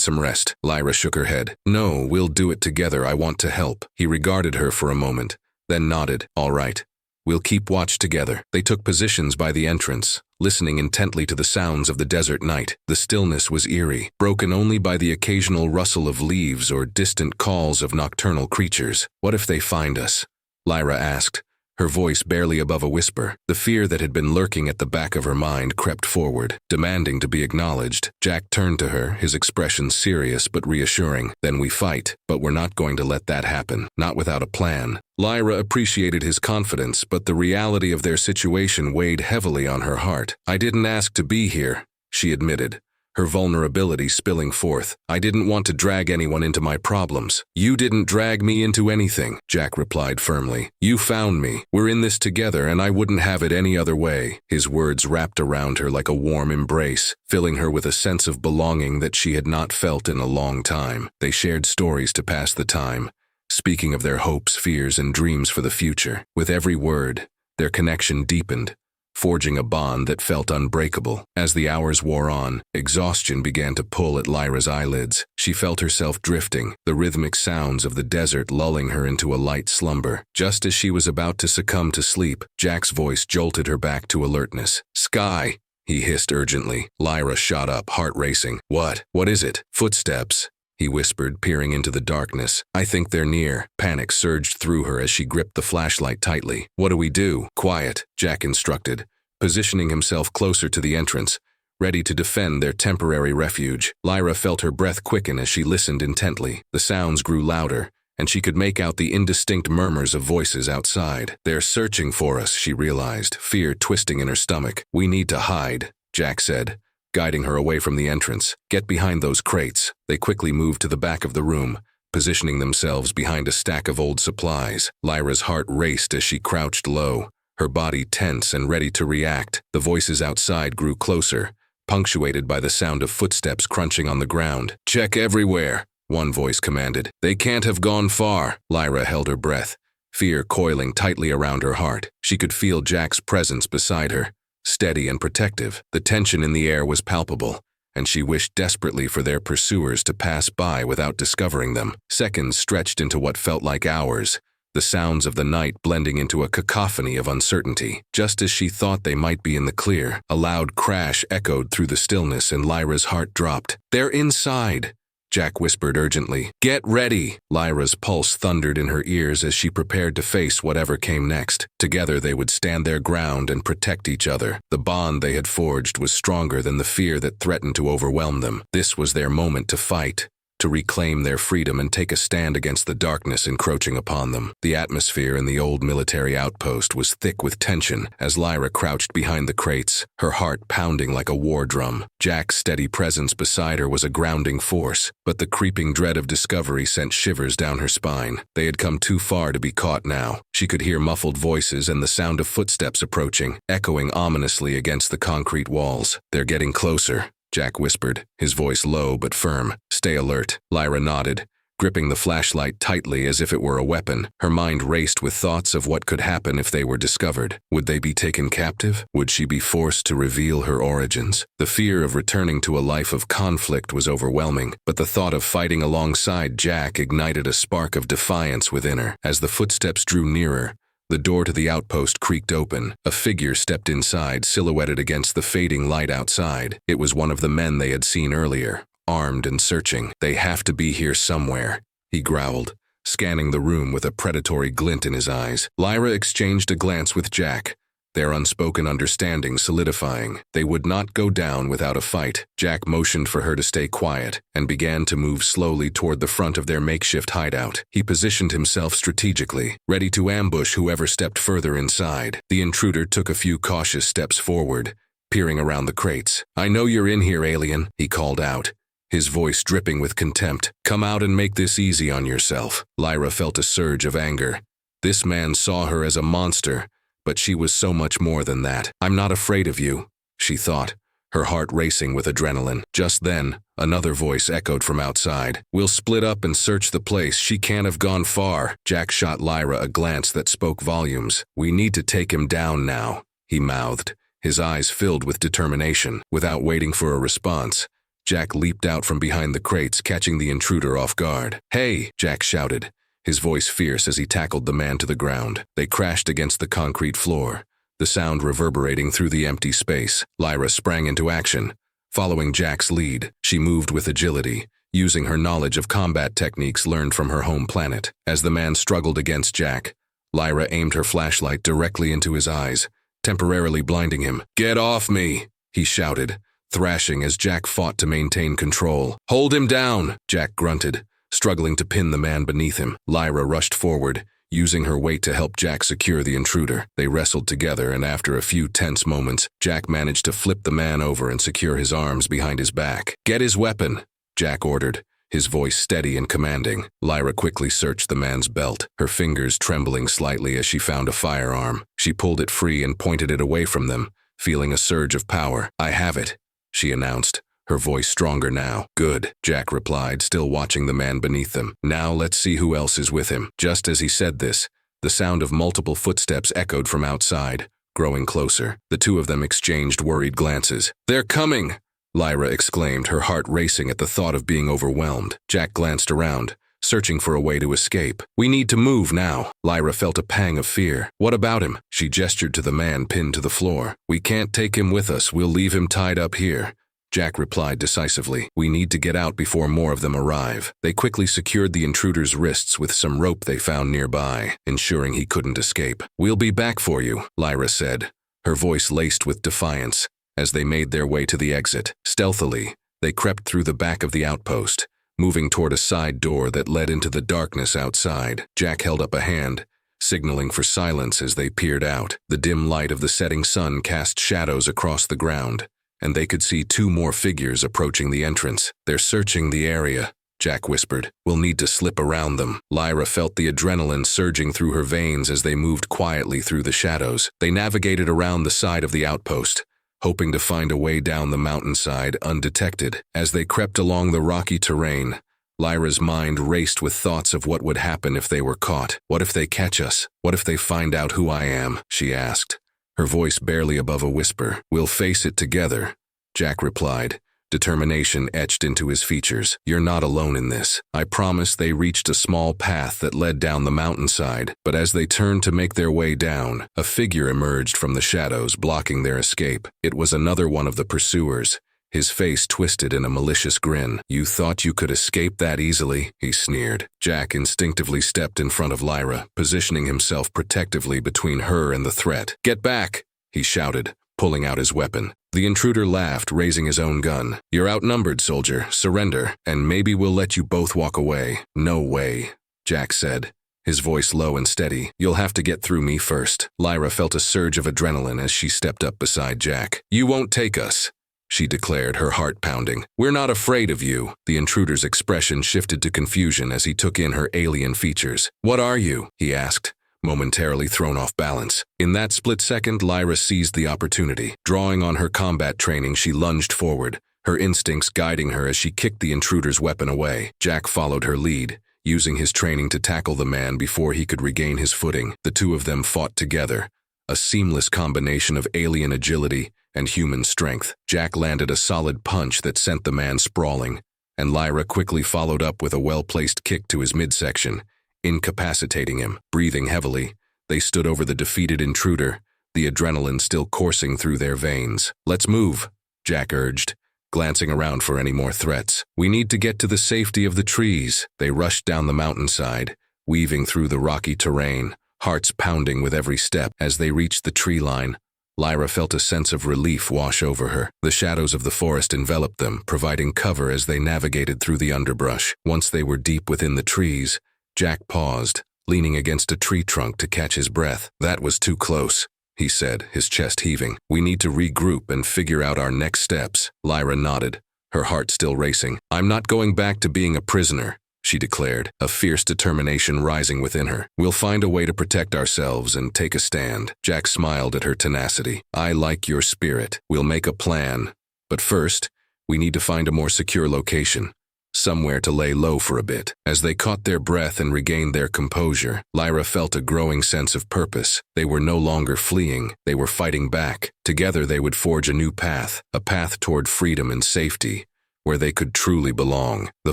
some rest." Lyra shook her head. "No, we'll do it together. I want to help." He regarded her for a moment, then nodded. "All right. We'll keep watch together." They took positions by the entrance, listening intently to the sounds of the desert night. The stillness was eerie, broken only by the occasional rustle of leaves or distant calls of nocturnal creatures. "What if they find us?" Lyra asked, her voice barely above a whisper. The fear that had been lurking at the back of her mind crept forward, demanding to be acknowledged. Jack turned to her, his expression serious but reassuring. "Then we fight, but we're not going to let that happen. Not without a plan." Lyra appreciated his confidence, but the reality of their situation weighed heavily on her heart. "I didn't ask to be here," she admitted, her vulnerability spilling forth. "I didn't want to drag anyone into my problems." "You didn't drag me into anything," Jack replied firmly. "You found me. We're in this together, and I wouldn't have it any other way." His words wrapped around her like a warm embrace, filling her with a sense of belonging that she had not felt in a long time. They shared stories to pass the time, speaking of their hopes, fears, and dreams for the future. With every word, their connection deepened, forging a bond that felt unbreakable. As the hours wore on, exhaustion began to pull at Lyra's eyelids. She felt herself drifting, the rhythmic sounds of the desert lulling her into a light slumber. Just as she was about to succumb to sleep, Jack's voice jolted her back to alertness. "Sky!" he hissed urgently. Lyra shot up, heart racing. "What? What is it?" "Footsteps," he whispered, peering into the darkness. "I think they're near." Panic surged through her as she gripped the flashlight tightly. "What do we do?" "Quiet," Jack instructed, positioning himself closer to the entrance, ready to defend their temporary refuge. Lyra felt her breath quicken as she listened intently. The sounds grew louder, and she could make out the indistinct murmurs of voices outside. "They're searching for us," she realized, fear twisting in her stomach. "We need to hide," Jack said, guiding her away from the entrance. "Get behind those crates." They quickly moved to the back of the room, positioning themselves behind a stack of old supplies. Lyra's heart raced as she crouched low, her body tense and ready to react. The voices outside grew closer, punctuated by the sound of footsteps crunching on the ground. "Check everywhere," one voice commanded. "They can't have gone far." Lyra held her breath, fear coiling tightly around her heart. She could feel Jack's presence beside her, steady and protective. The tension in the air was palpable, and she wished desperately for their pursuers to pass by without discovering them. Seconds stretched into what felt like hours, the sounds of the night blending into a cacophony of uncertainty. Just as she thought they might be in the clear, a loud crash echoed through the stillness and Lyra's heart dropped. "They're inside," Jack whispered urgently. "Get ready!" Lyra's pulse thundered in her ears as she prepared to face whatever came next. Together they would stand their ground and protect each other. The bond they had forged was stronger than the fear that threatened to overwhelm them. This was their moment to fight, to reclaim their freedom and take a stand against the darkness encroaching upon them. The atmosphere in the old military outpost was thick with tension as Lyra crouched behind the crates, her heart pounding like a war drum. Jack's steady presence beside her was a grounding force, but the creeping dread of discovery sent shivers down her spine. They had come too far to be caught now. She could hear muffled voices and the sound of footsteps approaching, echoing ominously against the concrete walls. "They're getting closer," Jack whispered, his voice low but firm. "Stay alert." Lyra nodded, gripping the flashlight tightly as if it were a weapon. Her mind raced with thoughts of what could happen if they were discovered. Would they be taken captive? Would she be forced to reveal her origins? The fear of returning to a life of conflict was overwhelming, but the thought of fighting alongside Jack ignited a spark of defiance within her. As the footsteps drew nearer, the door to the outpost creaked open. A figure stepped inside, silhouetted against the fading light outside. It was one of the men they had seen earlier, armed and searching. "They have to be here somewhere," he growled, scanning the room with a predatory glint in his eyes. Lyra exchanged a glance with Jack, their unspoken understanding solidifying. They would not go down without a fight. Jack motioned for her to stay quiet and began to move slowly toward the front of their makeshift hideout. He positioned himself strategically, ready to ambush whoever stepped further inside. The intruder took a few cautious steps forward, peering around the crates. "I know you're in here, alien," he called out, his voice dripping with contempt. "Come out and make this easy on yourself." Lyra felt a surge of anger. This man saw her as a monster, but she was so much more than that. "I'm not afraid of you," she thought, her heart racing with adrenaline. Just then, another voice echoed from outside. "We'll split up and search the place. She can't have gone far." Jack shot Lyra a glance that spoke volumes. "We need to take him down now," he mouthed, his eyes filled with determination. Without waiting for a response, Jack leaped out from behind the crates, catching the intruder off guard. "Hey!" Jack shouted, his voice fierce as he tackled the man to the ground. They crashed against the concrete floor, the sound reverberating through the empty space. Lyra sprang into action, following Jack's lead. She moved with agility, using her knowledge of combat techniques learned from her home planet. As the man struggled against Jack, Lyra aimed her flashlight directly into his eyes, temporarily blinding him. "Get off me!" he shouted, thrashing as Jack fought to maintain control. "Hold him down!" Jack grunted, struggling to pin the man beneath him. Lyra rushed forward, using her weight to help Jack secure the intruder. They wrestled together, and after a few tense moments, Jack managed to flip the man over and secure his arms behind his back. "Get his weapon," Jack ordered, his voice steady and commanding. Lyra quickly searched the man's belt, her fingers trembling slightly as she found a firearm. She pulled it free and pointed it away from them, feeling a surge of power. "I have it," she announced, her voice stronger now. "Good," Jack replied, still watching the man beneath them. "Now let's see who else is with him." Just as he said this, the sound of multiple footsteps echoed from outside, growing closer. The two of them exchanged worried glances. "They're coming!" Lyra exclaimed, her heart racing at the thought of being overwhelmed. Jack glanced around, searching for a way to escape. "We need to move now." Lyra felt a pang of fear. "What about him?" She gestured to the man pinned to the floor. "We can't take him with us. We'll leave him tied up here," Jack replied decisively. "We need to get out before more of them arrive." They quickly secured the intruder's wrists with some rope they found nearby, ensuring he couldn't escape. "We'll be back for you," Lyra said, her voice laced with defiance, as they made their way to the exit. Stealthily, they crept through the back of the outpost, moving toward a side door that led into the darkness outside. Jack held up a hand, signaling for silence as they peered out. The dim light of the setting sun cast shadows across the ground, and they could see two more figures approaching the entrance. "They're searching the area," Jack whispered. "We'll need to slip around them." Lyra felt the adrenaline surging through her veins as they moved quietly through the shadows. They navigated around the side of the outpost, hoping to find a way down the mountainside undetected. As they crept along the rocky terrain, Lyra's mind raced with thoughts of what would happen if they were caught. "What if they catch us? What if they find out who I am?" she asked, her voice barely above a whisper. "We'll face it together," Jack replied, determination etched into his features. "You're not alone in this. I promise." They reached a small path that led down the mountainside, but as they turned to make their way down, a figure emerged from the shadows, blocking their escape. It was another one of the pursuers, his face twisted in a malicious grin. "You thought you could escape that easily?" he sneered. Jack instinctively stepped in front of Lyra, positioning himself protectively between her and the threat. "Get back!" he shouted, pulling out his weapon. The intruder laughed, raising his own gun. "You're outnumbered, soldier. Surrender, and maybe we'll let you both walk away." "No way," Jack said, his voice low and steady. "You'll have to get through me first." Lyra felt a surge of adrenaline as she stepped up beside Jack. "You won't take us," she declared, her heart pounding. "We're not afraid of you." The intruder's expression shifted to confusion as he took in her alien features. "What are you?" he asked, momentarily thrown off balance. In that split second, Lyra seized the opportunity. Drawing on her combat training, she lunged forward, her instincts guiding her as she kicked the intruder's weapon away. Jack followed her lead, using his training to tackle the man before he could regain his footing. The two of them fought together, a seamless combination of alien agility and human strength. Jack landed a solid punch that sent the man sprawling, and Lyra quickly followed up with a well-placed kick to his midsection, incapacitating him. Breathing heavily, they stood over the defeated intruder, the adrenaline still coursing through their veins. "Let's move," Jack urged, glancing around for any more threats. "We need to get to the safety of the trees." They rushed down the mountainside, weaving through the rocky terrain, hearts pounding with every step. As they reached the tree line, Lyra felt a sense of relief wash over her. The shadows of the forest enveloped them, providing cover as they navigated through the underbrush. Once they were deep within the trees, Jack paused, leaning against a tree trunk to catch his breath. "That was too close," he said, his chest heaving. "We need to regroup and figure out our next steps." Lyra nodded, her heart still racing. "I'm not going back to being a prisoner," she declared, a fierce determination rising within her. "We'll find a way to protect ourselves and take a stand." Jack smiled at her tenacity. "I like your spirit. We'll make a plan. But first, we need to find a more secure location, somewhere to lay low for a bit." As they caught their breath and regained their composure, Lyra felt a growing sense of purpose. They were no longer fleeing, they were fighting back. Together they would forge a new path, a path toward freedom and safety, where they could truly belong. The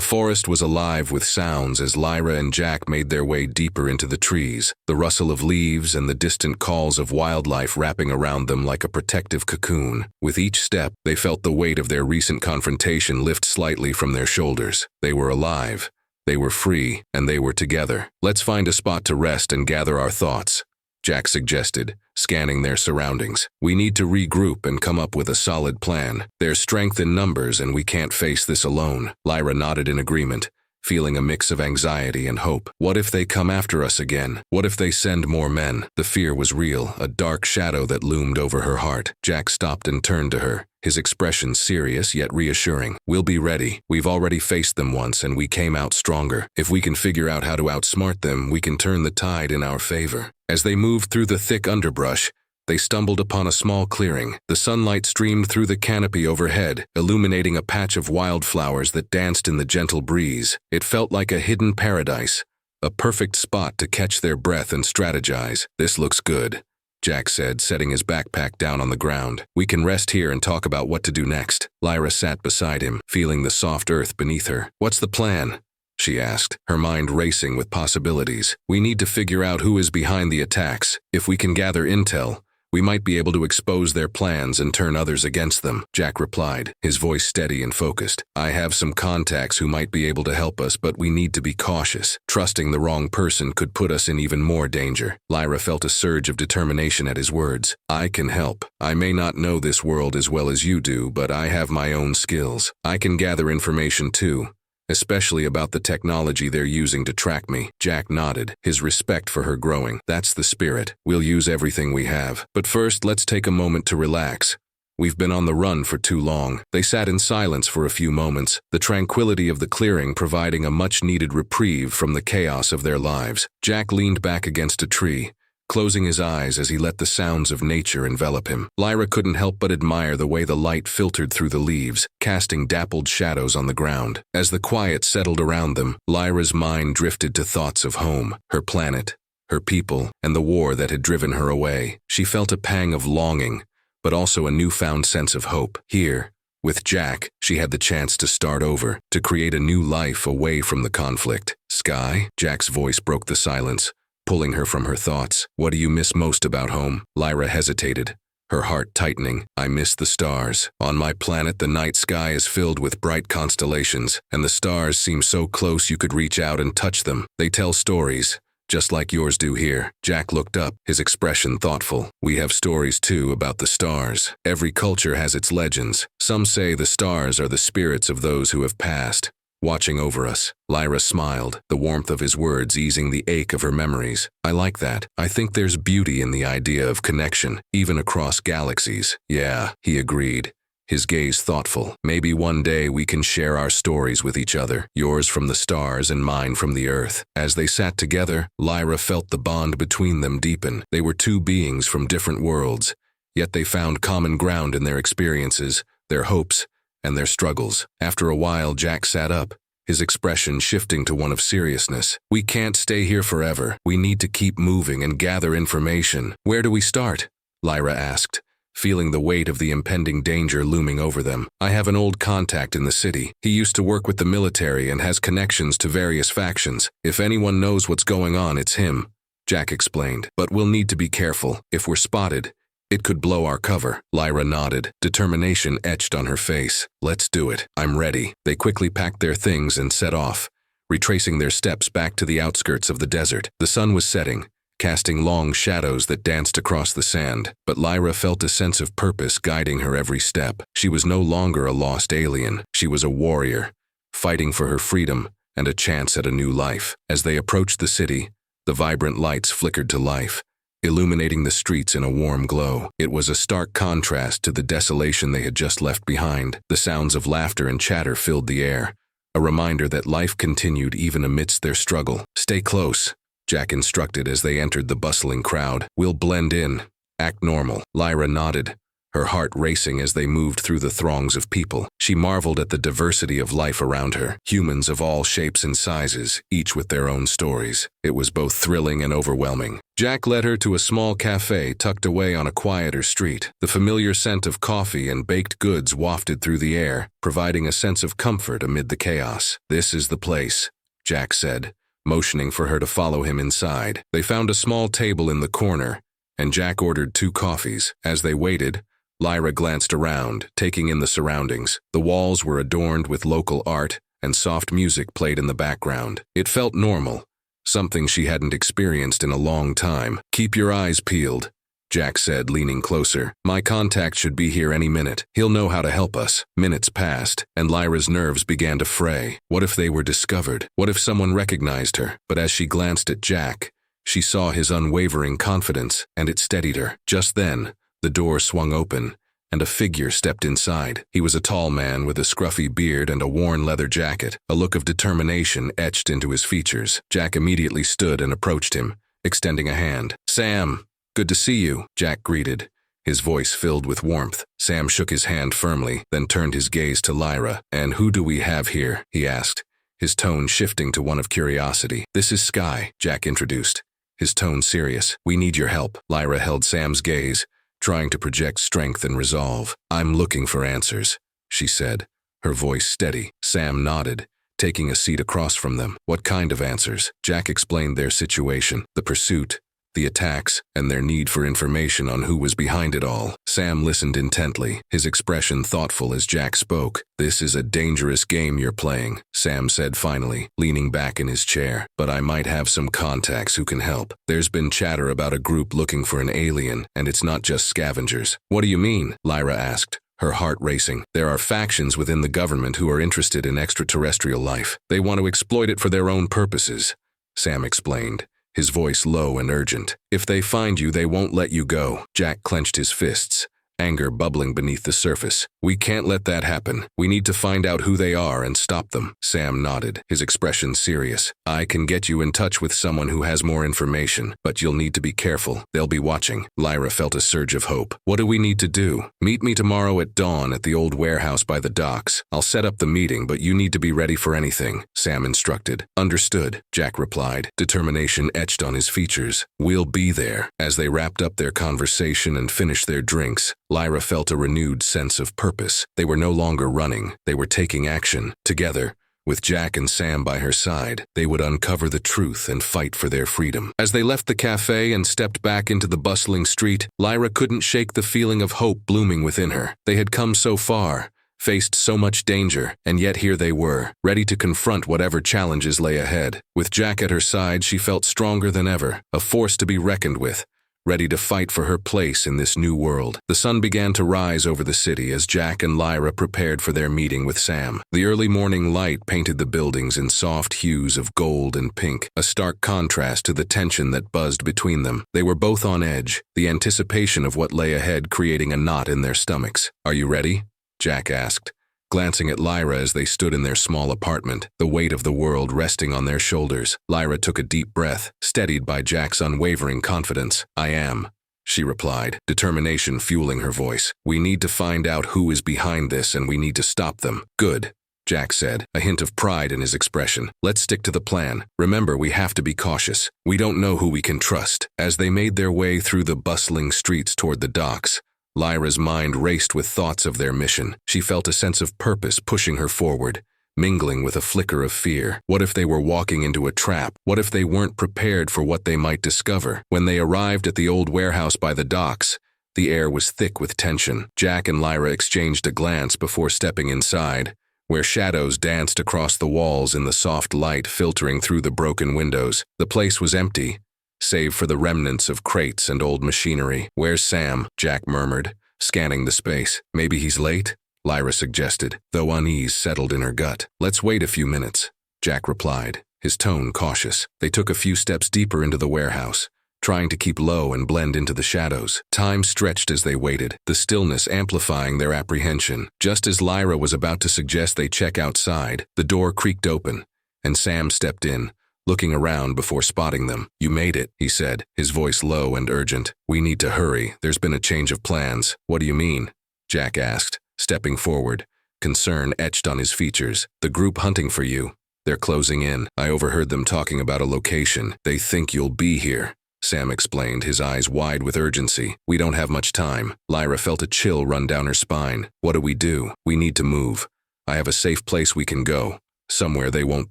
forest was alive with sounds as Lyra and Jack made their way deeper into the trees, the rustle of leaves and the distant calls of wildlife wrapping around them like a protective cocoon. With each step, they felt the weight of their recent confrontation lift slightly from their shoulders. They were alive, they were free, and they were together. "Let's find a spot to rest and gather our thoughts," Jack suggested, scanning their surroundings. "We need to regroup and come up with a solid plan. There's strength in numbers and we can't face this alone." Lyra nodded in agreement, feeling a mix of anxiety and hope. What if they come after us again? What if they send more men? The fear was real, a dark shadow that loomed over her heart. Jack stopped and turned to her, his expression serious yet reassuring. "We'll be ready. We've already faced them once and we came out stronger. If we can figure out how to outsmart them, we can turn the tide in our favor." As they moved through the thick underbrush, they stumbled upon a small clearing. The sunlight streamed through the canopy overhead, illuminating a patch of wildflowers that danced in the gentle breeze. It felt like a hidden paradise, a perfect spot to catch their breath and strategize. "This looks good," Jack said, setting his backpack down on the ground. "We can rest here and talk about what to do next." Lyra sat beside him, feeling the soft earth beneath her. "What's the plan?" she asked, her mind racing with possibilities. "We need to figure out who is behind the attacks. If we can gather intel, we might be able to expose their plans and turn others against them," Jack replied, his voice steady and focused. "I have some contacts who might be able to help us, but we need to be cautious. Trusting the wrong person could put us in even more danger." Lyra felt a surge of determination at his words. "I can help. I may not know this world as well as you do, but I have my own skills. I can gather information too, especially about the technology they're using to track me." Jack nodded, his respect for her growing. "That's the spirit. We'll use everything we have. But first, let's take a moment to relax. We've been on the run for too long." They sat in silence for a few moments, the tranquility of the clearing providing a much-needed reprieve from the chaos of their lives. Jack leaned back against a tree, closing his eyes as he let the sounds of nature envelop him. Lyra couldn't help but admire the way the light filtered through the leaves, casting dappled shadows on the ground. As the quiet settled around them, Lyra's mind drifted to thoughts of home, her planet, her people, and the war that had driven her away. She felt a pang of longing, but also a newfound sense of hope. Here, With Jack, she had the chance to start over, to create a new life away from the conflict. Sky? Jack's voice broke the silence, pulling her from her thoughts. What do you miss most about home? Lyra hesitated, her heart tightening. I miss the stars. On my planet, the night sky is filled with bright constellations, and the stars seem so close you could reach out and touch them. They tell stories, just like yours do here. Jack looked up, his expression thoughtful. We have stories too about the stars. Every culture has its legends. Some say the stars are the spirits of those who have passed, watching over us. Lyra smiled, the warmth of his words easing the ache of her memories. I like that. I think there's beauty in the idea of connection, even across galaxies. Yeah, he agreed, his gaze thoughtful. Maybe one day we can share our stories with each other, yours from the stars and mine from the earth. As they sat together, Lyra felt the bond between them deepen. They were two beings from different worlds, yet they found common ground in their experiences, their hopes, and their struggles. After a while, Jack sat up, his expression shifting to one of seriousness. We can't stay here forever. We need to keep moving and gather information. Where do we start? Lyra asked, feeling the weight of the impending danger looming over them. I have an old contact in the city. He used to work with the military and has connections to various factions. If anyone knows what's going on, it's him, Jack explained. But we'll need to be careful. If we're spotted, it could blow our cover. Lyra nodded, determination etched on her face. Let's do it. I'm ready. They quickly packed their things and set off, retracing their steps back to the outskirts of the desert. The sun was setting, casting long shadows that danced across the sand, but Lyra felt a sense of purpose guiding her every step. She was no longer a lost alien. She was a warrior, fighting for her freedom and a chance at a new life. As they approached the city, the vibrant lights flickered to life, illuminating the streets in a warm glow. It was a stark contrast to the desolation they had just left behind. The sounds of laughter and chatter filled the air, a reminder that life continued even amidst their struggle. Stay close, Jack instructed as they entered the bustling crowd. We'll blend in, act normal. Lyra nodded, her heart racing as they moved through the throngs of people. She marveled at the diversity of life around her, humans of all shapes and sizes, each with their own stories. It was both thrilling and overwhelming. Jack led her to a small cafe tucked away on a quieter street. The familiar scent of coffee and baked goods wafted through the air, providing a sense of comfort amid the chaos. This is the place, Jack said, motioning for her to follow him inside. They found a small table in the corner, and Jack ordered 2 coffees. As they waited, Lyra glanced around, taking in the surroundings. The walls were adorned with local art, and soft music played in the background. It felt normal, something she hadn't experienced in a long time. Keep your eyes peeled, Jack said, leaning closer. My contact should be here any minute. He'll know how to help us. Minutes passed, and Lyra's nerves began to fray. What if they were discovered? What if someone recognized her? But as she glanced at Jack, she saw his unwavering confidence, and it steadied her. Just then, the door swung open, and a figure stepped inside. He was a tall man with a scruffy beard and a worn leather jacket, a look of determination etched into his features. Jack immediately stood and approached him, extending a hand. Sam, good to see you, Jack greeted, his voice filled with warmth. Sam shook his hand firmly, then turned his gaze to Lyra. And who do we have here? He asked, his tone shifting to one of curiosity. This is Sky, Jack introduced, his tone serious. We need your help. Lyra held Sam's gaze, trying to project strength and resolve. I'm looking for answers, she said, her voice steady. Sam nodded, taking a seat across from them. What kind of answers? Jack explained their situation, the pursuit, the attacks, and their need for information on who was behind it all. Sam listened intently, his expression thoughtful as Jack spoke. This is a dangerous game you're playing, Sam said finally, leaning back in his chair. But I might have some contacts who can help. There's been chatter about a group looking for an alien, and it's not just scavengers. What do you mean? Lyra asked, her heart racing. There are factions within the government who are interested in extraterrestrial life. They want to exploit it for their own purposes, Sam explained, his voice low and urgent. If they find you, they won't let you go. Jack clenched his fists, anger bubbling beneath the surface. We can't let that happen. We need to find out who they are and stop them. Sam nodded, his expression serious. I can get you in touch with someone who has more information, but you'll need to be careful. They'll be watching. Lyra felt a surge of hope. What do we need to do? Meet me tomorrow at dawn at the old warehouse by the docks. I'll set up the meeting, but you need to be ready for anything, Sam instructed. Understood, Jack replied, determination etched on his features. We'll be there. As they wrapped up their conversation and finished their drinks, Lyra felt a renewed sense of purpose. They were no longer running, they were taking action. Together, with Jack and Sam by her side, they would uncover the truth and fight for their freedom. As they left the cafe and stepped back into the bustling street, Lyra couldn't shake the feeling of hope blooming within her. They had come so far, faced so much danger, and yet here they were, ready to confront whatever challenges lay ahead. With Jack at her side, she felt stronger than ever, a force to be reckoned with, ready to fight for her place in this new world. The sun began to rise over the city as Jack and Lyra prepared for their meeting with Sam. The early morning light painted the buildings in soft hues of gold and pink, a stark contrast to the tension that buzzed between them. They were both on edge, the anticipation of what lay ahead creating a knot in their stomachs. "Are you ready?" Jack asked, glancing at Lyra as they stood in their small apartment, the weight of the world resting on their shoulders. Lyra took a deep breath, steadied by Jack's unwavering confidence. "I am," she replied, determination fueling her voice. "We need to find out who is behind this and we need to stop them." "Good," Jack said, a hint of pride in his expression. "Let's stick to the plan. Remember, we have to be cautious. We don't know who we can trust." As they made their way through the bustling streets toward the docks, Lyra's mind raced with thoughts of their mission. She felt a sense of purpose pushing her forward, mingling with a flicker of fear. What if they were walking into a trap? What if they weren't prepared for what they might discover? When they arrived at the old warehouse by the docks, the air was thick with tension. Jack and Lyra exchanged a glance before stepping inside, where shadows danced across the walls in the soft light filtering through the broken windows. The place was empty, save for the remnants of crates and old machinery. "Where's Sam?" Jack murmured, scanning the space. "Maybe he's late?" Lyra suggested, though unease settled in her gut. "Let's wait a few minutes," Jack replied, his tone cautious. They took a few steps deeper into the warehouse, trying to keep low and blend into the shadows. Time stretched as they waited, the stillness amplifying their apprehension. Just as Lyra was about to suggest they check outside, the door creaked open, and Sam stepped in, looking around before spotting them. "You made it," he said, his voice low and urgent. "We need to hurry. There's been a change of plans." "What do you mean?" Jack asked, stepping forward, concern etched on his features. "The group hunting for you. They're closing in. I overheard them talking about a location. They think you'll be here," Sam explained, his eyes wide with urgency. "We don't have much time." Lyra felt a chill run down her spine. "What do? We need to move. I have a safe place we can go. Somewhere they won't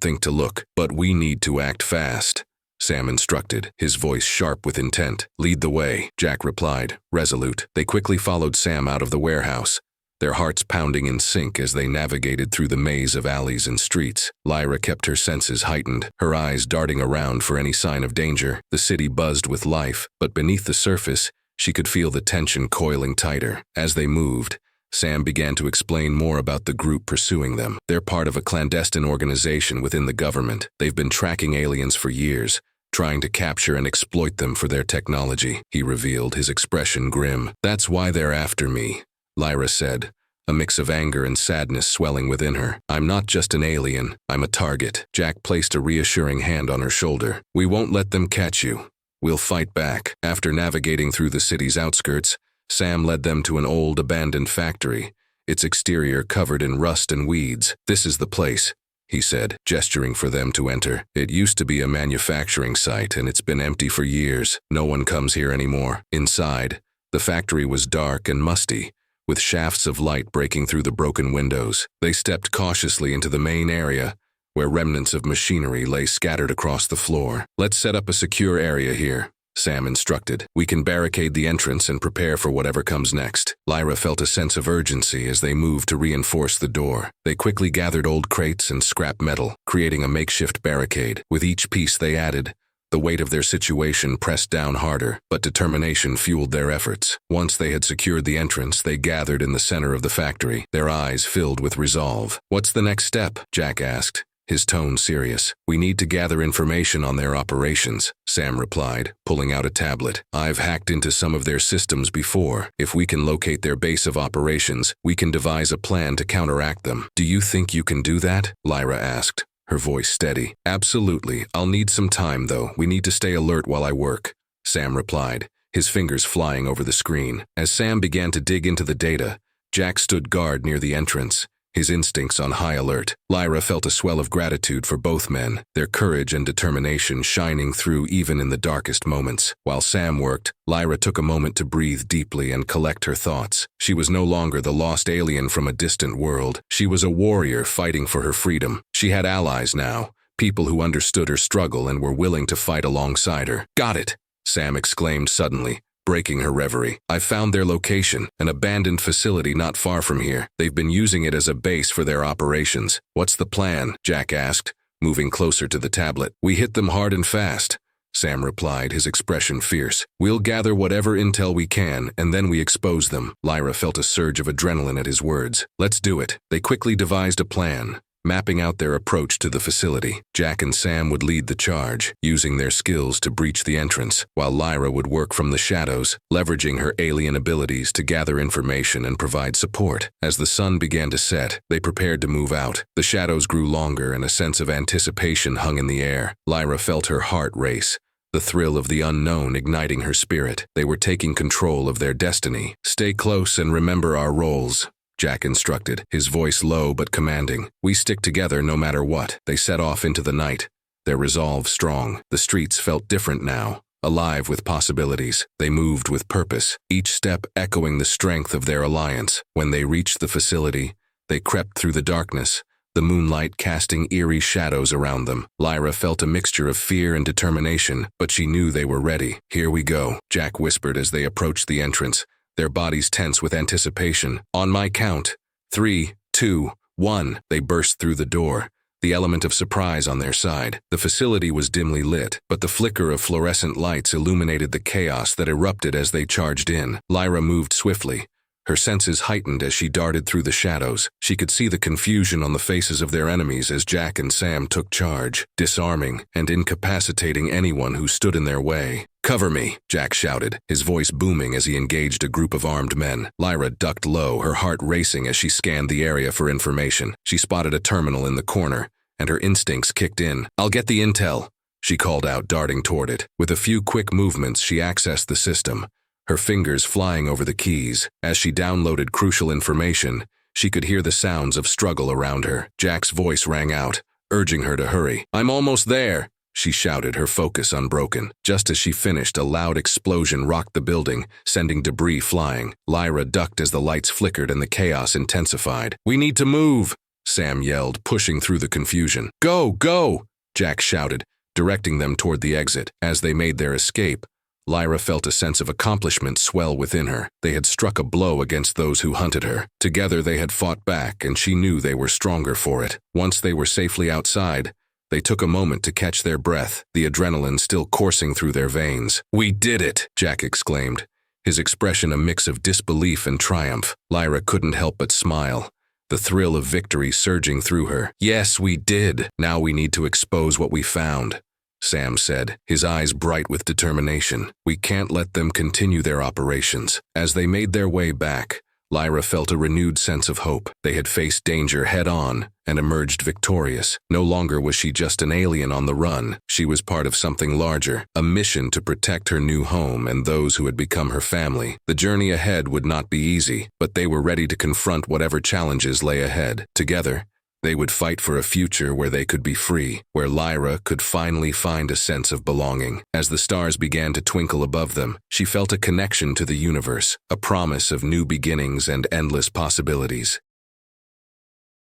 think to look. But we need to act fast," Sam instructed, his voice sharp with intent. "Lead the way," Jack replied, resolute. They quickly followed Sam out of the warehouse, their hearts pounding in sync as they navigated through the maze of alleys and streets. Lyra kept her senses heightened, her eyes darting around for any sign of danger. The city buzzed with life, but beneath the surface, she could feel the tension coiling tighter. As they moved, Sam began to explain more about the group pursuing them. "They're part of a clandestine organization within the government. They've been tracking aliens for years, trying to capture and exploit them for their technology," he revealed, his expression grim. "That's why they're after me," Lyra said, a mix of anger and sadness swelling within her. "I'm not just an alien, I'm a target." Jack placed a reassuring hand on her shoulder. "We won't let them catch you. We'll fight back." After navigating through the city's outskirts, Sam led them to an old, abandoned factory, its exterior covered in rust and weeds. "This is the place," he said, gesturing for them to enter. "It used to be a manufacturing site, and it's been empty for years. No one comes here anymore." Inside, the factory was dark and musty, with shafts of light breaking through the broken windows. They stepped cautiously into the main area, where remnants of machinery lay scattered across the floor. "Let's set up a secure area here," Sam instructed. "We can barricade the entrance and prepare for whatever comes next." Lyra felt a sense of urgency as they moved to reinforce the door. They quickly gathered old crates and scrap metal, creating a makeshift barricade. With each piece they added, the weight of their situation pressed down harder, but determination fueled their efforts. Once they had secured the entrance, they gathered in the center of the factory, their eyes filled with resolve. "What's the next step?" Jack asked, his tone serious. "We need to gather information on their operations," Sam replied, pulling out a tablet. "I've hacked into some of their systems before. If we can locate their base of operations, we can devise a plan to counteract them." "Do you think you can do that?" Lyra asked, her voice steady. "Absolutely. I'll need some time, though. We need to stay alert while I work," Sam replied, his fingers flying over the screen. As Sam began to dig into the data, Jack stood guard near the entrance, his instincts on high alert. Lyra felt a swell of gratitude for both men, their courage and determination shining through even in the darkest moments. While Sam worked, Lyra took a moment to breathe deeply and collect her thoughts. She was no longer the lost alien from a distant world. She was a warrior fighting for her freedom. She had allies now, people who understood her struggle and were willing to fight alongside her. "Got it!" Sam exclaimed suddenly, breaking her reverie. "I've found their location, an abandoned facility not far from here. They've been using it as a base for their operations." "What's the plan?" Jack asked, moving closer to the tablet. "We hit them hard and fast," Sam replied, his expression fierce. "We'll gather whatever intel we can, and then we expose them." Lyra felt a surge of adrenaline at his words. "Let's do it." They quickly devised a plan, mapping out their approach to the facility. Jack and Sam would lead the charge, using their skills to breach the entrance, while Lyra would work from the shadows, leveraging her alien abilities to gather information and provide support. As the sun began to set, they prepared to move out. The shadows grew longer and a sense of anticipation hung in the air. Lyra felt her heart race, the thrill of the unknown igniting her spirit. They were taking control of their destiny. "Stay close and remember our roles," Jack instructed, his voice low but commanding. "We stick together no matter what." They set off into the night, their resolve strong. The streets felt different now, alive with possibilities. They moved with purpose, each step echoing the strength of their alliance. When they reached the facility, they crept through the darkness, the moonlight casting eerie shadows around them. Lyra felt a mixture of fear and determination, but she knew they were ready. "Here we go," Jack whispered as they approached the entrance, their bodies tense with anticipation. "On my count. 3, 2, 1. They burst through the door, the element of surprise on their side. The facility was dimly lit, but the flicker of fluorescent lights illuminated the chaos that erupted as they charged in. Lyra moved swiftly, her senses heightened as she darted through the shadows. She could see the confusion on the faces of their enemies as Jack and Sam took charge, disarming and incapacitating anyone who stood in their way. "Cover me," Jack shouted, his voice booming as he engaged a group of armed men. Lyra ducked low, her heart racing as she scanned the area for information. She spotted a terminal in the corner, and her instincts kicked in. "I'll get the intel," she called out, darting toward it. With a few quick movements, she accessed the system, her fingers flying over the keys. As she downloaded crucial information, she could hear the sounds of struggle around her. Jack's voice rang out, urging her to hurry. "I'm almost there," she shouted, her focus unbroken. Just as she finished, a loud explosion rocked the building, sending debris flying. Lyra ducked as the lights flickered and the chaos intensified. "We need to move," Sam yelled, pushing through the confusion. "Go, go," Jack shouted, directing them toward the exit. As they made their escape, Lyra felt a sense of accomplishment swell within her. They had struck a blow against those who hunted her. Together they had fought back, and she knew they were stronger for it. Once they were safely outside, they took a moment to catch their breath, the adrenaline still coursing through their veins. "We did it," Jack exclaimed, his expression a mix of disbelief and triumph. Lyra couldn't help but smile, the thrill of victory surging through her. "Yes, we did. Now we need to expose what we found," Sam said, his eyes bright with determination. "We can't let them continue their operations." As they made their way back, Lyra felt a renewed sense of hope. They had faced danger head-on and emerged victorious. No longer was she just an alien on the run. She was part of something larger, a mission to protect her new home and those who had become her family. The journey ahead would not be easy, but they were ready to confront whatever challenges lay ahead. Together, they would fight for a future where they could be free, where Lyra could finally find a sense of belonging. As the stars began to twinkle above them, she felt a connection to the universe, a promise of new beginnings and endless possibilities.